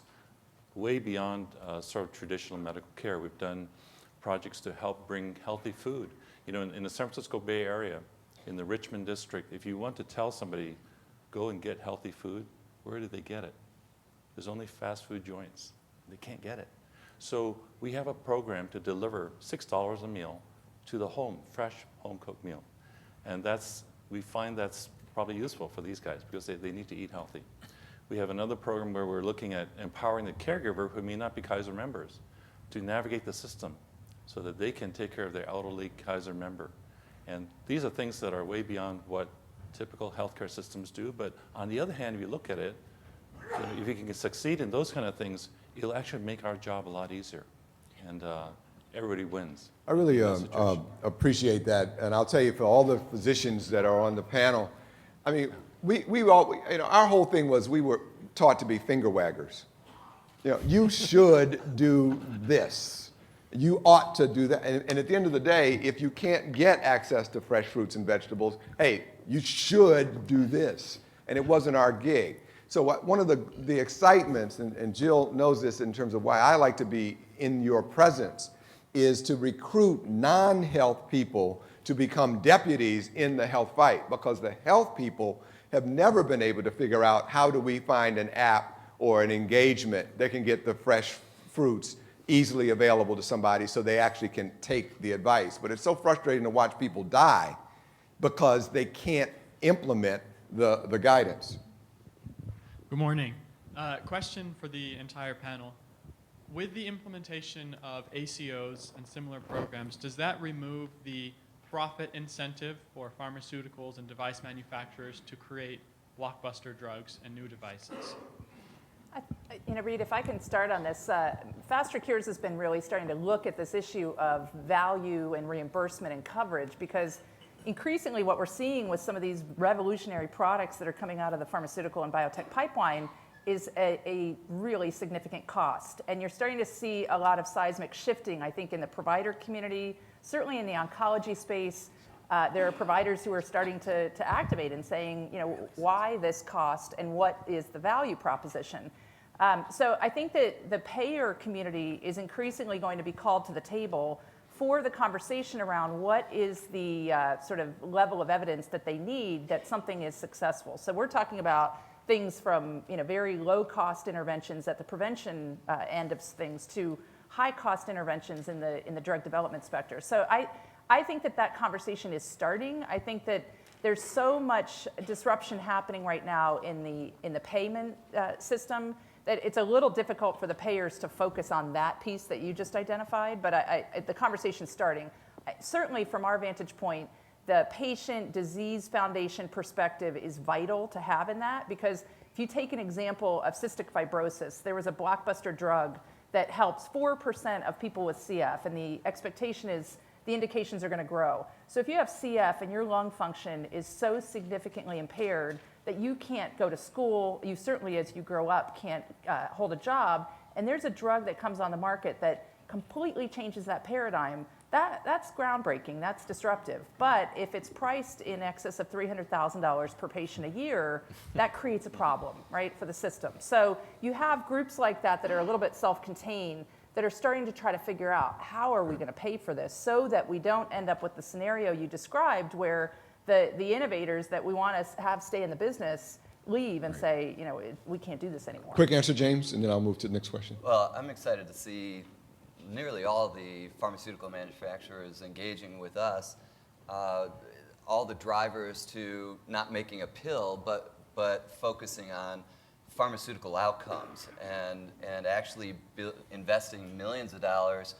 way beyond sort of traditional medical care. We've done projects to help bring healthy food. In the San Francisco Bay Area, in the Richmond district, if you want to tell somebody, go and get healthy food, where do they get it? There's only fast food joints. They can't get it. So we have a program to deliver $6 a meal to the home, fresh home-cooked meal. And we find that's probably useful for these guys because they need to eat healthy. We have another program where we're looking at empowering the caregiver who may not be Kaiser members to navigate the system so that they can take care of their elderly Kaiser member. And these are things that are way beyond what typical healthcare systems do. But on the other hand, if you look at it, if you can succeed in those kind of things, it'll actually make our job a lot easier. And everybody wins. I really appreciate that. And I'll tell you, for all the physicians that are on the panel, I mean, we all, our whole thing was we were taught to be finger waggers. You should do this. You ought to do that. And at the end of the day, if you can't get access to fresh fruits and vegetables, hey, you should do this. And it wasn't our gig. So one of the excitements, and Jill knows this in terms of why I like to be in your presence, is to recruit non-health people to become deputies in the health fight, because the health people have never been able to figure out how do we find an app or an engagement that can get the fresh fruits easily available to somebody so they actually can take the advice. But it's so frustrating to watch people die because they can't implement the guidance. Good morning. Question for the entire panel. With the implementation of ACOs and similar programs, does that remove the profit incentive for pharmaceuticals and device manufacturers to create blockbuster drugs and new devices? Reed, if I can start on this, FasterCures has been really starting to look at this issue of value and reimbursement and coverage, because increasingly what we're seeing with some of these revolutionary products that are coming out of the pharmaceutical and biotech pipeline is a really significant cost. And you're starting to see a lot of seismic shifting, I think, in the provider community, certainly in the oncology space. There are providers who are starting to activate and saying, why this cost and what is the value proposition? So I think that the payer community is increasingly going to be called to the table for the conversation around what is the sort of level of evidence that they need that something is successful. So we're talking about things from very low cost interventions at the prevention end of things to high cost interventions in the drug development spectrum. So I think that conversation is starting. I think that there's so much disruption happening right now in the payment system that it's a little difficult for the payers to focus on that piece that you just identified, but the conversation's starting. Certainly from our vantage point, the patient disease foundation perspective is vital to have in that, because if you take an example of cystic fibrosis, there was a blockbuster drug that helps 4% of people with CF, and the expectation is the indications are going to grow. So if you have CF and your lung function is so significantly impaired that you can't go to school, you certainly as you grow up can't hold a job, and there's a drug that comes on the market that completely changes that paradigm, that's groundbreaking, that's disruptive. But if it's priced in excess of $300,000 per patient a year, that creates a problem, right, for the system. So you have groups like that are a little bit self-contained that are starting to try to figure out how are we going to pay for this so that we don't end up with the scenario you described where the innovators that we want to have stay in the business leave and say, you know, we can't do this anymore. Quick answer, James, and then I'll move to the next question. Well, I'm excited to see nearly all the pharmaceutical manufacturers engaging with us, all the drivers to not making a pill, but focusing on pharmaceutical outcomes and actually investing millions of dollars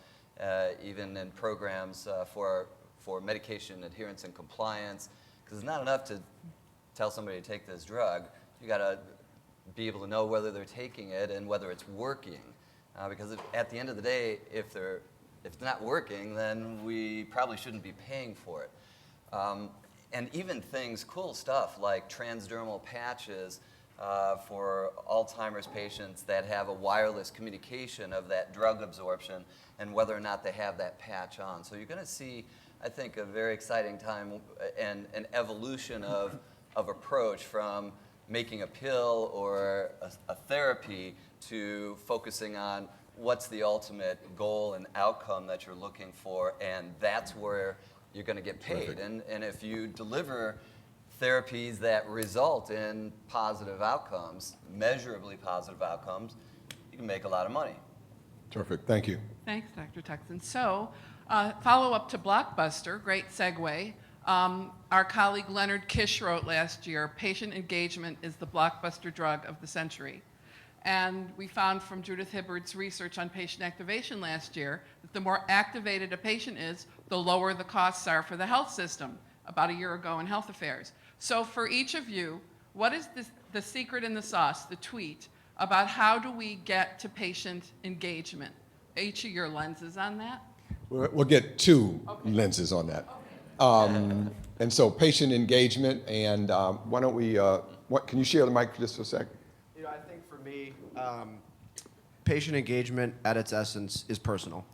even in programs for medication adherence and compliance, because it's not enough to tell somebody to take this drug. You got to be able to know whether they're taking it and whether it's working. Because at the end of the day, if it's not working, then we probably shouldn't be paying for it. And even things, cool stuff like transdermal patches for Alzheimer's patients that have a wireless communication of that drug absorption and whether or not they have that patch on. So you're going to see, I think, a very exciting time and an evolution of approach from making a pill or a therapy to focusing on what's the ultimate goal and outcome that you're looking for, and that's where you're going to get paid. And if you deliver therapies that result in positive outcomes, measurably positive outcomes, you can make a lot of money. Terrific. Thank you. Thanks, Dr. Tuckson. So, follow up to Blockbuster, great segue. Our colleague Leonard Kish wrote last year, patient engagement is the blockbuster drug of the century. And we found from Judith Hibbert's research on patient activation last year that the more activated a patient is, the lower the costs are for the health system, about a year ago in Health Affairs. So for each of you, what is the secret in the sauce, the tweet, about how do we get to patient engagement? Each of your lenses on that? We'll get two lenses on that. And so patient engagement, and why don't we, can you share the mic just for a second? You know, I think for me, patient engagement at its essence is personal.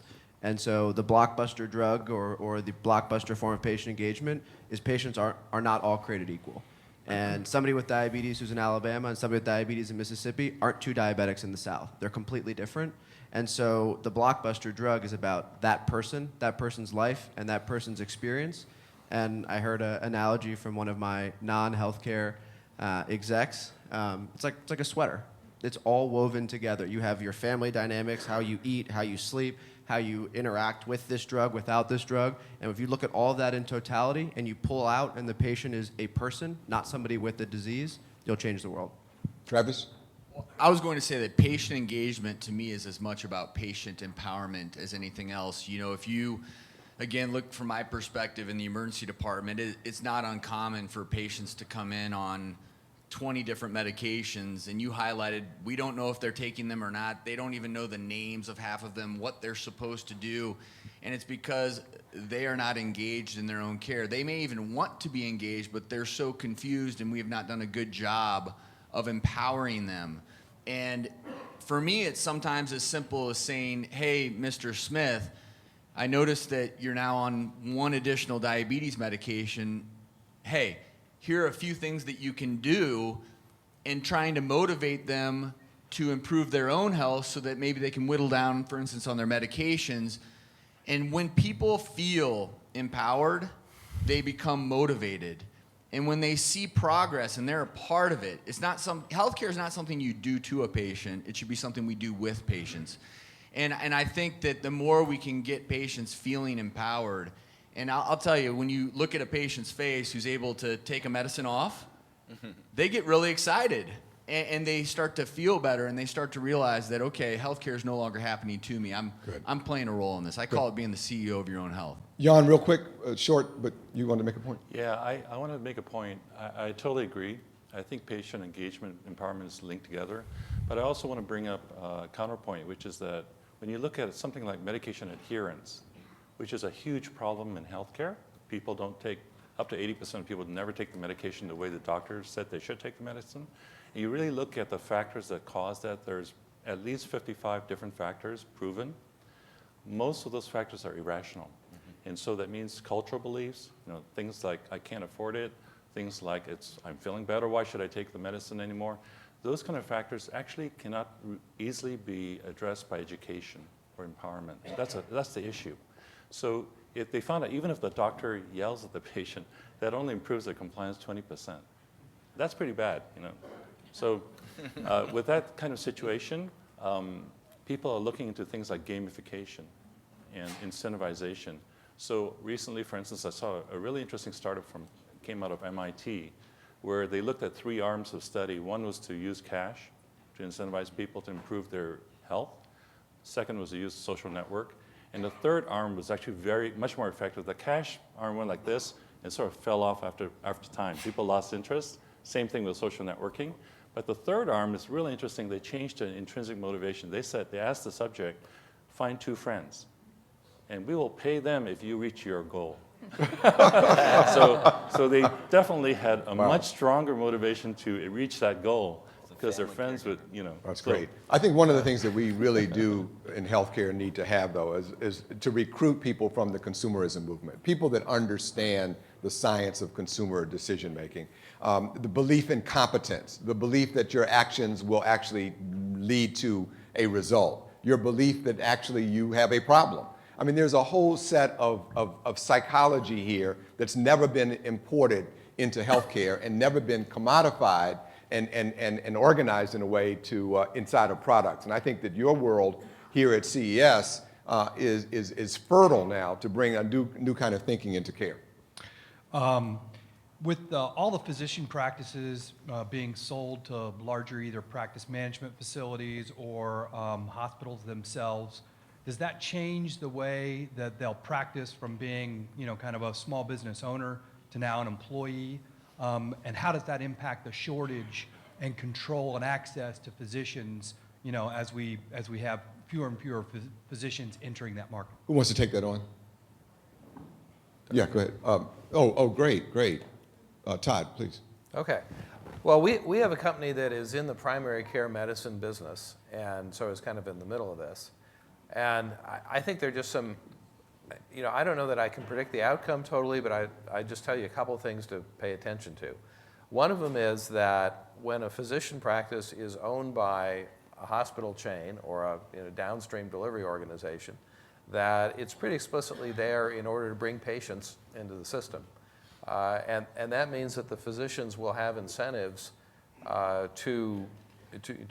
And so the blockbuster drug or the blockbuster form of patient engagement is patients are not all created equal. And somebody with diabetes who's in Alabama and somebody with diabetes in Mississippi aren't two diabetics in the South. They're completely different. And so the blockbuster drug is about that person's life, and that person's experience. And I heard an analogy from one of my non-healthcare execs. It's like a sweater. It's all woven together. You have your family dynamics, how you eat, how you sleep, how you interact with this drug, without this drug. And if you look at all of that in totality and you pull out and the patient is a person, not somebody with a disease, you'll change the world. Travis? I was going to say that patient engagement to me is as much about patient empowerment as anything else. You know, if you, again, look from my perspective in the emergency department, it's not uncommon for patients to come in on 20 different medications, and you highlighted we don't know if they're taking them or not. They don't even know the names of half of them, what they're supposed to do, and it's because they are not engaged in their own care. They may even want to be engaged, but they're so confused, and we have not done a good job of empowering them. And for me, it's sometimes as simple as saying, hey, Mr. Smith, I noticed that you're now on one additional diabetes medication. Hey, here are a few things that you can do, and trying to motivate them to improve their own health so that maybe they can whittle down, for instance, on their medications. And when people feel empowered, they become motivated. And when they see progress and they're a part of it, healthcare is not something you do to a patient. It should be something we do with patients. And I think that the more we can get patients feeling empowered And I'll tell you, when you look at a patient's face who's able to take a medicine off, they get really excited. And they start to feel better, and they start to realize that, okay, healthcare is no longer happening to me. I'm playing a role in this. I call it being the CEO of your own health. Jan, real quick, short, but you want to make a point? Yeah, I want to make a point. I totally agree. I think patient engagement empowerment is linked together. But I also want to bring up a counterpoint, which is that when you look at something like medication adherence, which is a huge problem in healthcare, people don't take, up to 80% of people never take the medication the way the doctor said they should take the medicine. And you really look at the factors that cause that. There's at least 55 different factors proven. Most of those factors are irrational. And so that means cultural beliefs, things like I can't afford it, things like I'm feeling better, why should I take the medicine anymore? Those kind of factors actually cannot easily be addressed by education or empowerment. And that's the issue. So if they found out even if the doctor yells at the patient, that only improves their compliance 20%. That's pretty bad, So with that kind of situation, people are looking into things like gamification and incentivization. So recently, for instance, I saw a really interesting startup came out of MIT, where they looked at 3 arms of study. One was to use cash to incentivize people to improve their health. Second was to use social network. And the third arm was actually much more effective. The cash arm went like this and sort of fell off after time. People lost interest. Same thing with social networking. But the third arm is really interesting. They changed to intrinsic motivation. They asked the subject, find 2 friends, and we will pay them if you reach your goal. So they definitely had a much stronger motivation to reach that goal because their friends would, That's great. I think one of the things that we really do in healthcare need to have, though, is to recruit people from the consumerism movement, people that understand the science of consumer decision making, the belief in competence, the belief that your actions will actually lead to a result, your belief that actually you have a problem. I mean, there's a whole set of psychology here that's never been imported into healthcare and never been commodified and organized in a way to inside of products. And I think that your world here at CES is fertile now to bring a new kind of thinking into care. With all the physician practices being sold to larger either practice management facilities or hospitals themselves, does that change the way that they'll practice from being, kind of a small business owner to now an employee? And how does that impact the shortage and control and access to physicians, as we have fewer and fewer physicians entering that market? Who wants to take that on? Yeah, go ahead. Great. Todd, please. Okay. Well, we have a company that is in the primary care medicine business, and so is kind of in the middle of this. And I think there are just some, I don't know that I can predict the outcome totally, but I just tell you a couple of things to pay attention to. One of them is that when a physician practice is owned by a hospital chain or a downstream delivery organization, that it's pretty explicitly there in order to bring patients into the system. And that means that the physicians will have incentives to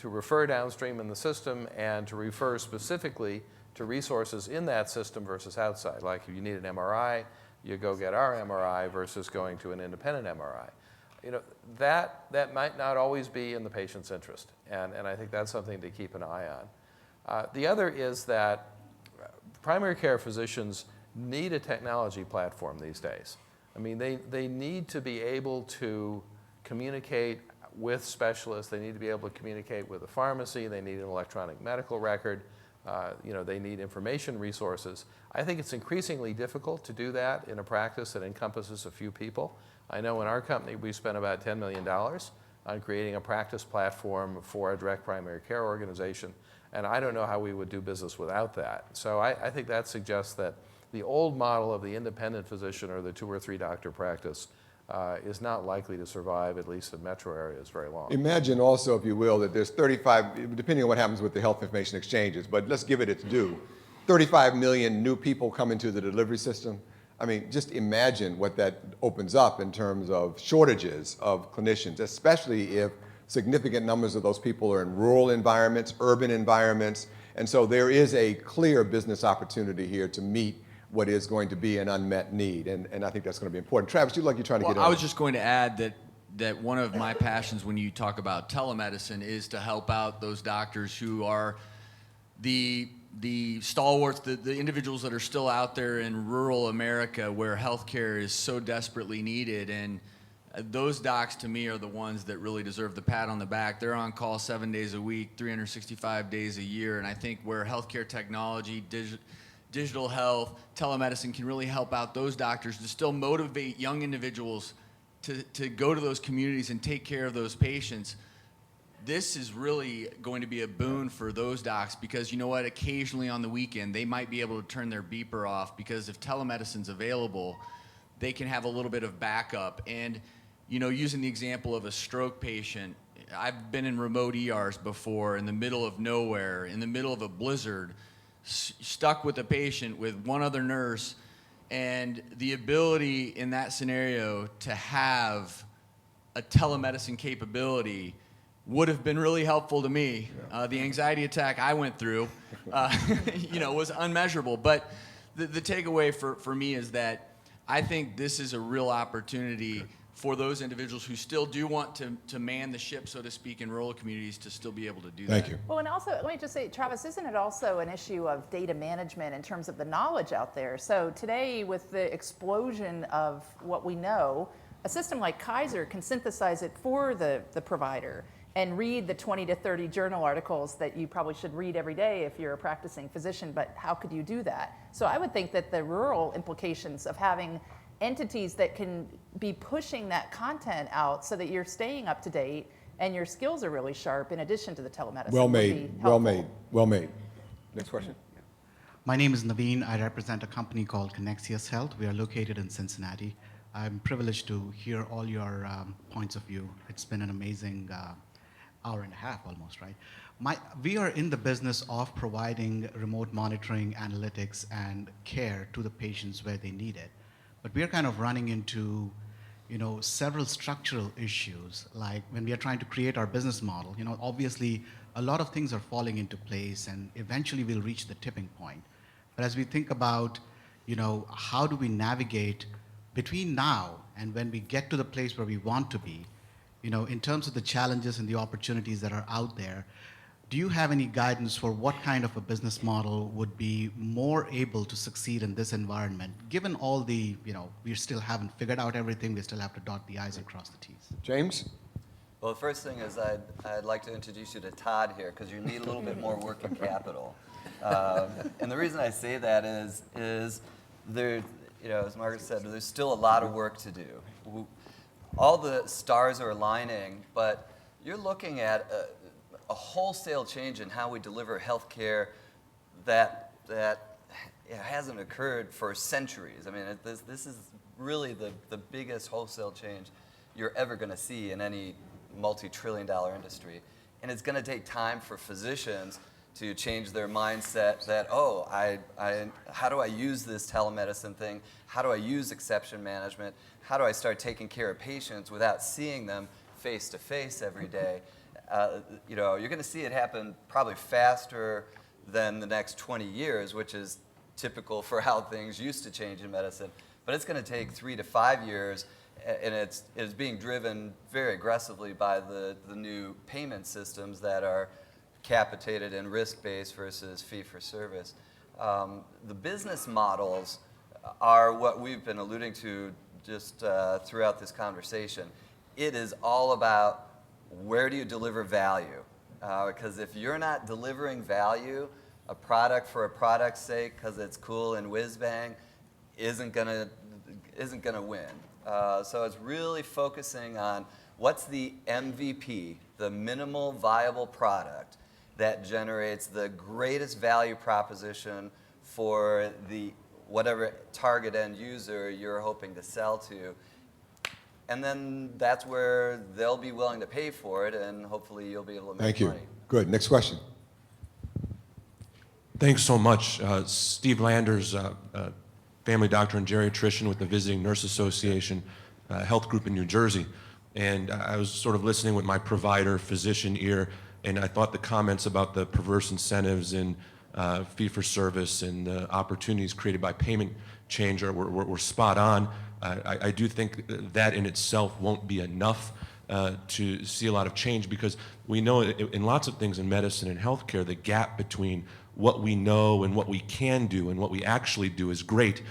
refer downstream in the system and to refer specifically to resources in that system versus outside. Like if you need an MRI, you go get our MRI versus going to an independent MRI. That might not always be in the patient's interest, and I think that's something to keep an eye on. The other is that primary care physicians need a technology platform these days. I mean, they need to be able to communicate with specialists. They need to be able to communicate with a pharmacy. They need an electronic medical record. They need information resources. I think it's increasingly difficult to do that in a practice that encompasses a few people. I know in our company we spent about $10 million on creating a practice platform for a direct primary care organization, and I don't know how we would do business without that. So I think that suggests that the old model of the independent physician or the 2 or 3 doctor practice is not likely to survive, at least in metro areas, very long. Imagine also, if you will, that there's 35, depending on what happens with the health information exchanges, but let's give it its due, 35 million new people come into the delivery system. I mean, just imagine what that opens up in terms of shortages of clinicians, especially if significant numbers of those people are in rural environments, urban environments. And so there is a clear business opportunity here to meet what is going to be an unmet need, and I think that's going to be important. Travis, you're trying to get in. I was just going to add that one of my passions when you talk about telemedicine is to help out those doctors who are the stalwarts, the individuals that are still out there in rural America where healthcare is so desperately needed. And those docs, to me, are the ones that really deserve the pat on the back. They're on call 7 days a week, 365 days a year. And I think where healthcare technology, digital health, telemedicine can really help out those doctors to still motivate young individuals to go to those communities and take care of those patients. This is really going to be a boon for those docs because, you know what, occasionally on the weekend they might be able to turn their beeper off because if telemedicine's available, they can have a little bit of backup. And, you know, using the example of a stroke patient, I've been in remote ERs before, in the middle of nowhere, in the middle of a blizzard, stuck with a patient with one other nurse, and the ability in that scenario to have a telemedicine capability would have been really helpful to me. The anxiety attack I went through, you know, was unmeasurable. But the takeaway for me is that I think this is a real opportunity for those individuals who still do want to man the ship, so to speak, in rural communities to still be able to do that. Thank you. Well, and also, let me just say, Travis, isn't it also an issue of data management in terms of the knowledge out there? So today, with the explosion of what we know, a system like Kaiser can synthesize it for the provider and read the 20 to 30 journal articles that you probably should read every day if you're a practicing physician, but how could you do that? So I would think that the rural implications of having entities that can be pushing that content out so that you're staying up to date and your skills are really sharp in addition to the telemedicine. Well would made, be well helpful. made, well made. Next question. My name is Naveen. I represent a company called Connexius Health. We are located in Cincinnati. I'm privileged to hear all your points of view. It's been an amazing hour and a half almost, right? We are in the business of providing remote monitoring, analytics, and care to the patients where they need it. But we are kind of running into, you know, several structural issues. Like when we are trying to create our business model, you know, obviously a lot of things are falling into place and eventually we'll reach the tipping point. But as we think about, you know, how do we navigate between now and when we get to the place where we want to be, you know, in terms of the challenges and the opportunities that are out there, do you have any guidance for what kind of a business model would be more able to succeed in this environment, given all the, you know, we still haven't figured out everything, we still have to dot the I's and cross the T's? James? Well, the first thing is I'd like to introduce you to Todd here because you need a little bit more working capital. And the reason I say that is there, you know, as Margaret said, there's still a lot of work to do. All the stars are aligning, but you're looking at a wholesale change in how we deliver healthcare that hasn't occurred for centuries. I mean, this is really the biggest wholesale change you're ever going to see in any multi-trillion-dollar industry. And it's going to take time for physicians to change their mindset that, oh, how do I use this telemedicine thing? How do I use exception management? How do I start taking care of patients without seeing them face to face every day? You know, you're going to see it happen probably faster than the next 20 years, which is typical for how things used to change in medicine. But it's going to take 3 to 5 years, and it's being driven very aggressively by the new payment systems that are capitated and risk-based versus fee-for-service. The business models are what we've been alluding to just throughout this conversation. It is all about where do you deliver value? Because if you're not delivering value, a product for a product's sake, because it's cool and whiz-bang, isn't gonna win. So it's really focusing on what's the MVP, the minimal viable product that generates the greatest value proposition for the whatever target end user you're hoping to sell to. And then that's where they'll be willing to pay for it, and hopefully you'll be able to make money. Thank you. Good. Next question. Thanks so much. Steve Landers, family doctor and geriatrician with the Visiting Nurse Association health group in New Jersey. And I was sort of listening with my provider, physician ear, and I thought the comments about the perverse incentives in fee-for-service and the opportunities created by payment change were spot on. I do think that in itself won't be enough to see a lot of change, because we know in lots of things in medicine and healthcare, the gap between what we know and what we can do and what we actually do is great.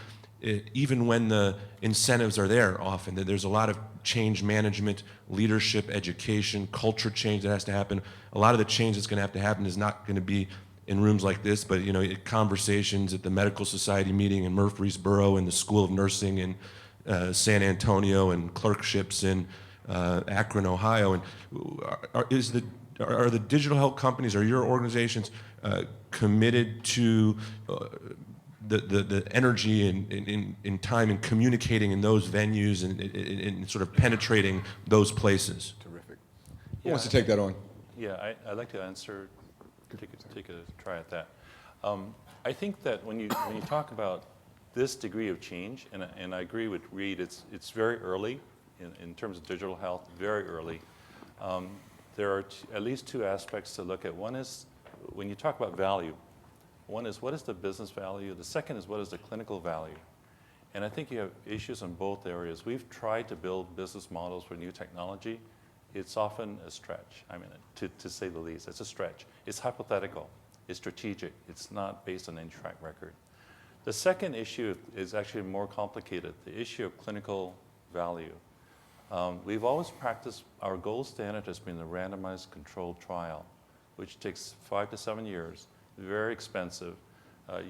Even when the incentives are there, often there's a lot of change management, leadership, education, culture change that has to happen. A lot of the change that's going to have to happen is not going to be in rooms like this, but conversations at the Medical Society meeting in Murfreesboro and the School of Nursing in San Antonio and clerkships in Akron, Ohio. And are the digital health companies, are your organizations committed to the energy and time in communicating in those venues and sort of penetrating those places? Terrific. Who wants to take that on? Yeah, I'd like to answer, take a try at that. I think that when you talk about this degree of change, and I agree with Reed, it's very early in terms of digital health, very early. There are at least two aspects to look at. One is when you talk about value. One is what is the business value? The second is what is the clinical value? And I think you have issues in both areas. We've tried to build business models for new technology. It's often a stretch, I mean, to say the least. It's a stretch. It's hypothetical. It's strategic. It's not based on any track record. The second issue is actually more complicated, the issue of clinical value. We've always practiced, our gold standard has been the randomized controlled trial, which takes 5 to 7 years, very expensive.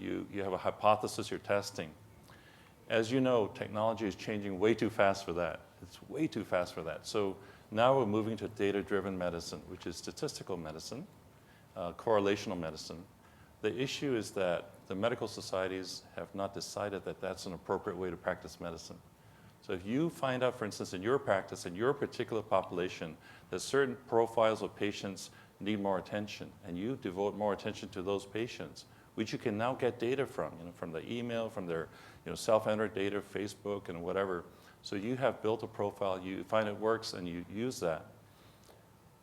You have a hypothesis you're testing. As you know, technology is changing way too fast for that. It's way too fast for that. So now we're moving to data-driven medicine, which is statistical medicine, correlational medicine. The issue is that the medical societies have not decided that that's an appropriate way to practice medicine. So if you find out, for instance, in your practice, in your particular population, that certain profiles of patients need more attention, and you devote more attention to those patients, which you can now get data from the email, from their self-entered data, Facebook, and whatever. So you have built a profile, you find it works, and you use that.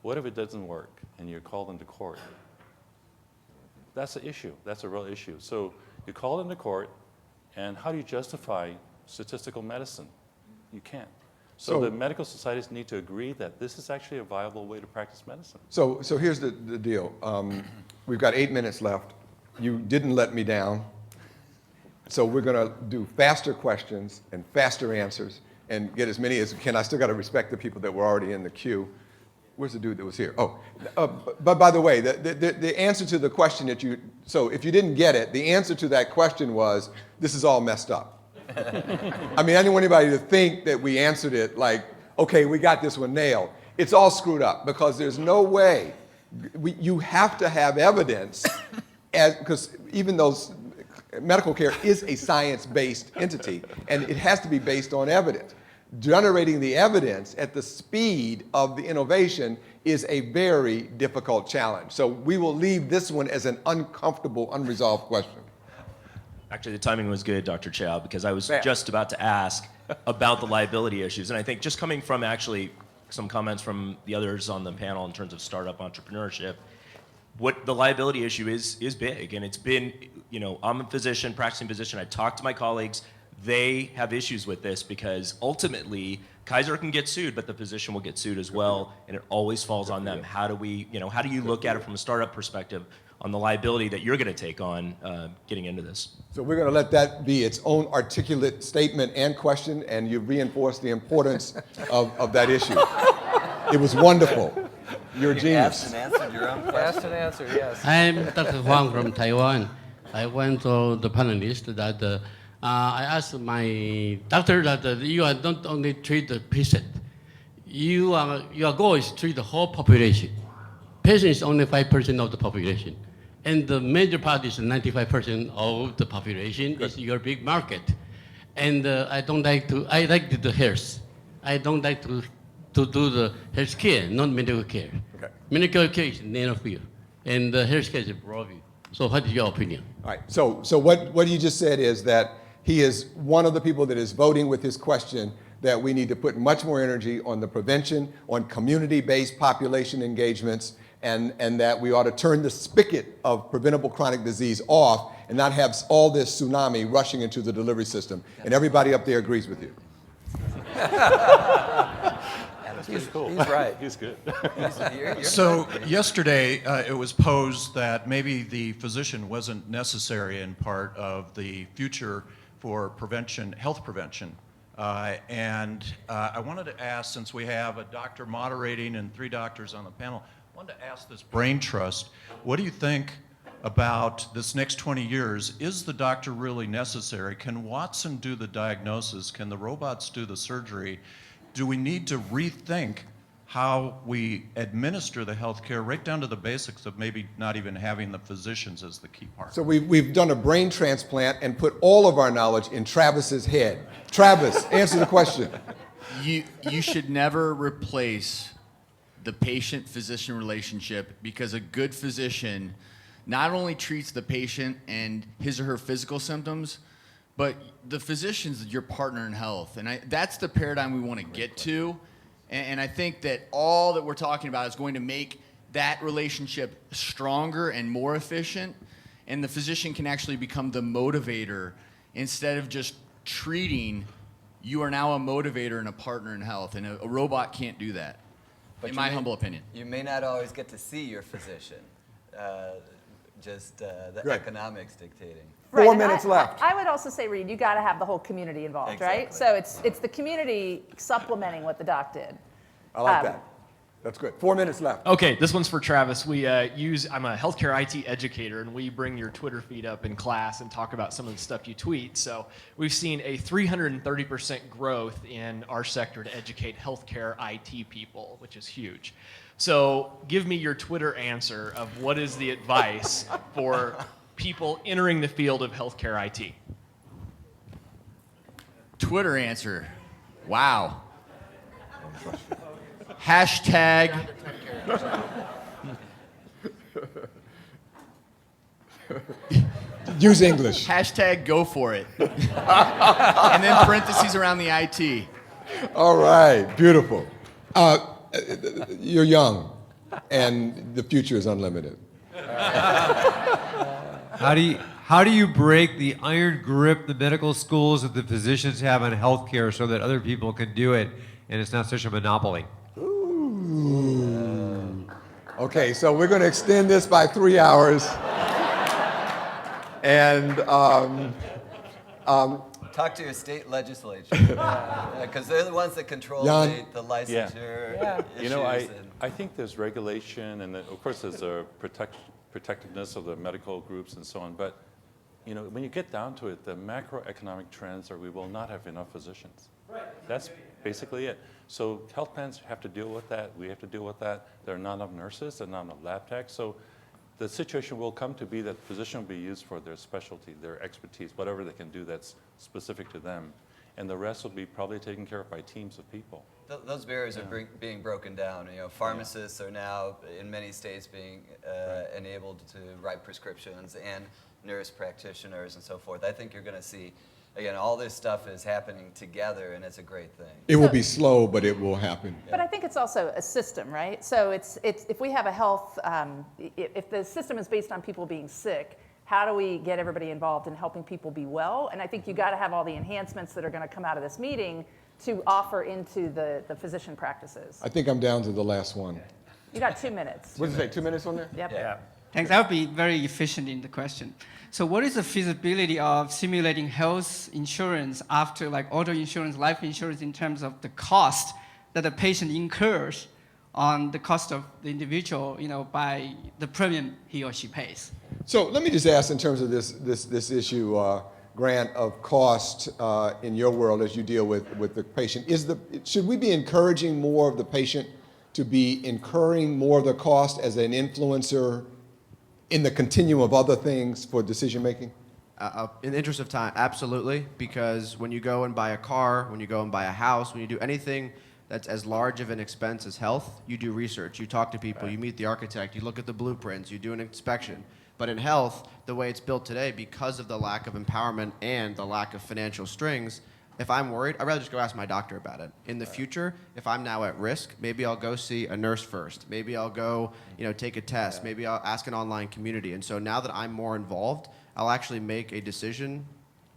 What if it doesn't work, and you're called into court? That's an issue. That's a real issue. So you call into court, and how do you justify statistical medicine? You can't. So the medical societies need to agree that this is actually a viable way to practice medicine. So here's the deal. We've got 8 minutes left. You didn't let me down. So we're going to do faster questions and faster answers and get as many as we can. I still got to respect the people that were already in the queue. Where's the dude that was here? Oh, but by the way, the answer to the question so if you didn't get it, the answer to that question was, this is all messed up. I mean, I didn't want anybody to think that we answered it like, okay, we got this one nailed. It's all screwed up because there's no way. You have to have evidence, because even though medical care is a science-based entity, and it has to be based on evidence. Generating the evidence at the speed of the innovation is a very difficult challenge. So we will leave this one as an uncomfortable, unresolved question. Actually, the timing was good, Dr. Chow, because I was just about to ask about the liability issues. And I think just coming from actually some comments from the others on the panel in terms of startup entrepreneurship, what the liability issue is big. And it's been, I'm a physician, practicing physician. I talk to my colleagues. They have issues with this because ultimately Kaiser can get sued, but the physician will get sued as well, and it always falls on them. How do you look at it from a startup perspective on the liability that you're going to take on getting into this? So we're going to let that be its own articulate statement and question, and you reinforce the importance of that issue. It was wonderful. You're a genius. Asked and answered your own question. Asked and answered, yes. I'm Dr. Huang from Taiwan. I went to the panelist that I asked my doctor that you are not only treat the patient, your goal is to treat the whole population. Patient is only 5% of the population, and the major part is 95% of the population. Is your big market, and I like the health. I don't like to do the health care, not medical care. Okay. Medical care is narrow field, and the health care is broad view. So what is your opinion? All right. So what you just said is that he is one of the people that is voting with his question that we need to put much more energy on the prevention, on community-based population engagements, and that we ought to turn the spigot of preventable chronic disease off and not have all this tsunami rushing into the delivery system. And everybody up there agrees with you. He's cool. He's right. He's good. So yesterday, it was posed that maybe the physician wasn't necessary in part of the future for prevention, health prevention. And I wanted to ask, since we have a doctor moderating and 3 doctors on the panel, I wanted to ask this brain trust, what do you think about this next 20 years? Is the doctor really necessary? Can Watson do the diagnosis? Can the robots do the surgery? Do we need to rethink how we administer the healthcare right down to the basics of maybe not even having the physicians as the key part? So we've done a brain transplant and put all of our knowledge in Travis's head. Travis, answer the question. You should never replace the patient-physician relationship, because a good physician not only treats the patient and his or her physical symptoms, but the physician's your partner in health. And that's the paradigm we want to get to. And I think that all that we're talking about is going to make that relationship stronger and more efficient. And the physician can actually become the motivator instead of just treating. You are now a motivator and a partner in health. And a robot can't do that, in my humble opinion. You may not always get to see your physician. The Right. economics dictating. Right, 4 and minutes left. I would also say, Reed, you got to have the whole community involved, right? Exactly. So it's the community supplementing what the doc did. I like that. That's good. 4 minutes left. Okay, this one's for Travis. I'm a healthcare IT educator, and we bring your Twitter feed up in class and talk about some of the stuff you tweet. So we've seen a 330% growth in our sector to educate healthcare IT people, which is huge. So give me your Twitter answer of what is the advice for people entering the field of healthcare IT. Twitter answer. Wow. Hashtag. Use English. Hashtag go for it. And then parentheses around the IT. All right, beautiful. You're young, and the future is unlimited. How do you break the iron grip the medical schools and the physicians have on healthcare so that other people can do it and it's not such a monopoly? Ooh. Okay, so we're going to extend this by 3 hours. And Talk to your state legislature, because they're the ones that control Jan? the licensure issues. I think there's regulation, and of course there's a protectiveness of the medical groups and so on. But when you get down to it, the macroeconomic trends are we will not have enough physicians. Right. That's basically it. So health plans have to deal with that. We have to deal with that. There are not enough nurses. There are not enough lab techs. So the situation will come to be that physician will be used for their specialty, their expertise, whatever they can do that's specific to them. And the rest will be probably taken care of by teams of people. Those barriers are being broken down. Pharmacists are now in many states being enabled to write prescriptions, and nurse practitioners and so forth. I think you're going to see, again, all this stuff is happening together, and it's a great thing. It will be slow, but it will happen. But I think it's also a system, right? So it's if we have a health, if the system is based on people being sick, how do we get everybody involved in helping people be well? And I think you got to have all the enhancements that are going to come out of this meeting to offer into the physician practices. I think I'm down to the last one. You got 2 minutes. What did you say, 2 minutes on there? Yep. Yeah. Thanks. I'll be very efficient in the question. So what is the feasibility of simulating health insurance after like auto insurance, life insurance, in terms of the cost that the patient incurs on the cost of the individual, by the premium he or she pays? So let me just ask, in terms of this issue, Grant, of cost in your world as you deal with the patient, should we be encouraging more of the patient to be incurring more of the cost as an influencer in the continuum of other things for decision making? In the interest of time, absolutely, because when you go and buy a car, when you go and buy a house, when you do anything that's as large of an expense as health, you do research, you talk to people, you meet the architect, you look at the blueprints, you do an inspection. But in health, the way it's built today, because of the lack of empowerment and the lack of financial strings, If I'm worried, I'd rather just go ask my doctor about it. In the future, if I'm now at risk, maybe I'll go see a nurse first. Maybe I'll go, take a test. Maybe I'll ask an online community. And so now that I'm more involved, I'll actually make a decision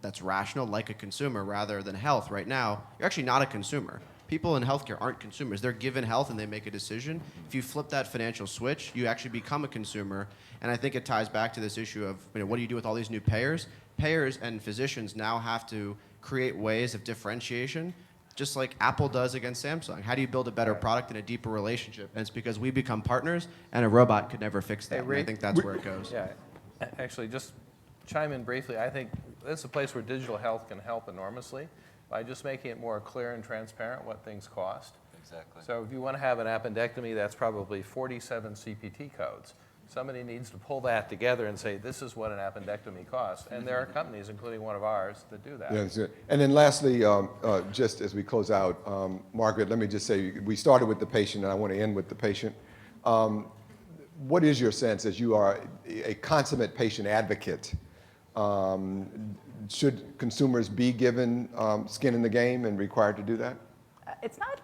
that's rational, like a consumer, rather than health. Right now, you're actually not a consumer. People in healthcare aren't consumers. They're given health and they make a decision. If you flip that financial switch, you actually become a consumer. And I think it ties back to this issue of, what do you do with all these new payers? Payers and physicians now have to create ways of differentiation, just like Apple does against Samsung. How do you build a better product and a deeper relationship? And it's because we become partners, and a robot could never fix that. Hey, And I think that's where it goes. Yeah, actually, just chime in briefly. I think this is a place where digital health can help enormously by just making it more clear and transparent what things cost. Exactly. So if you want to have an appendectomy, that's probably 47 CPT codes. Somebody needs to pull that together and say, this is what an appendectomy costs. And there are companies, including one of ours, that do that. Yeah, that's good. And then lastly, just as we close out, Margaret, let me just say, we started with the patient, and I want to end with the patient. What is your sense, as you are a consummate patient advocate, should consumers be given skin in the game and required to do that? It's not,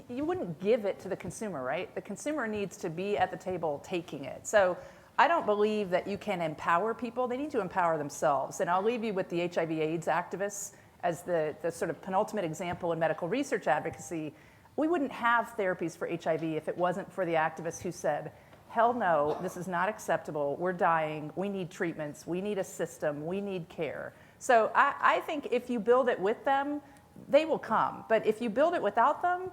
you wouldn't give it to the consumer, right? The consumer needs to be at the table taking it. So I don't believe that you can empower people. They need to empower themselves. And I'll leave you with the HIV/AIDS activists as the sort of penultimate example in medical research advocacy. We wouldn't have therapies for HIV if it wasn't for the activists who said, hell no, this is not acceptable. We're dying. We need treatments. We need a system. We need care. So I think if you build it with them, they will come. But if you build it without them,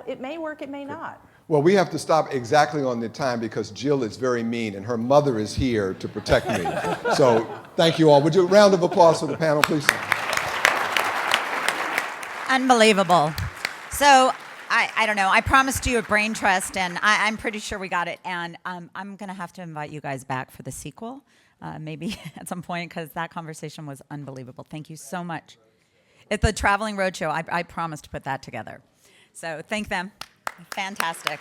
it may work, it may not. Well, we have to stop exactly on the time because Jill is very mean and her mother is here to protect me. So thank you all. Would you round of applause for the panel, please? Unbelievable. So I don't know. I promised you a brain trust, and I'm pretty sure we got it. And I'm going to have to invite you guys back for the sequel, maybe at some point, because that conversation was unbelievable. Thank you so much. It's the Traveling Roadshow. I promised to put that together. So thank them. Fantastic.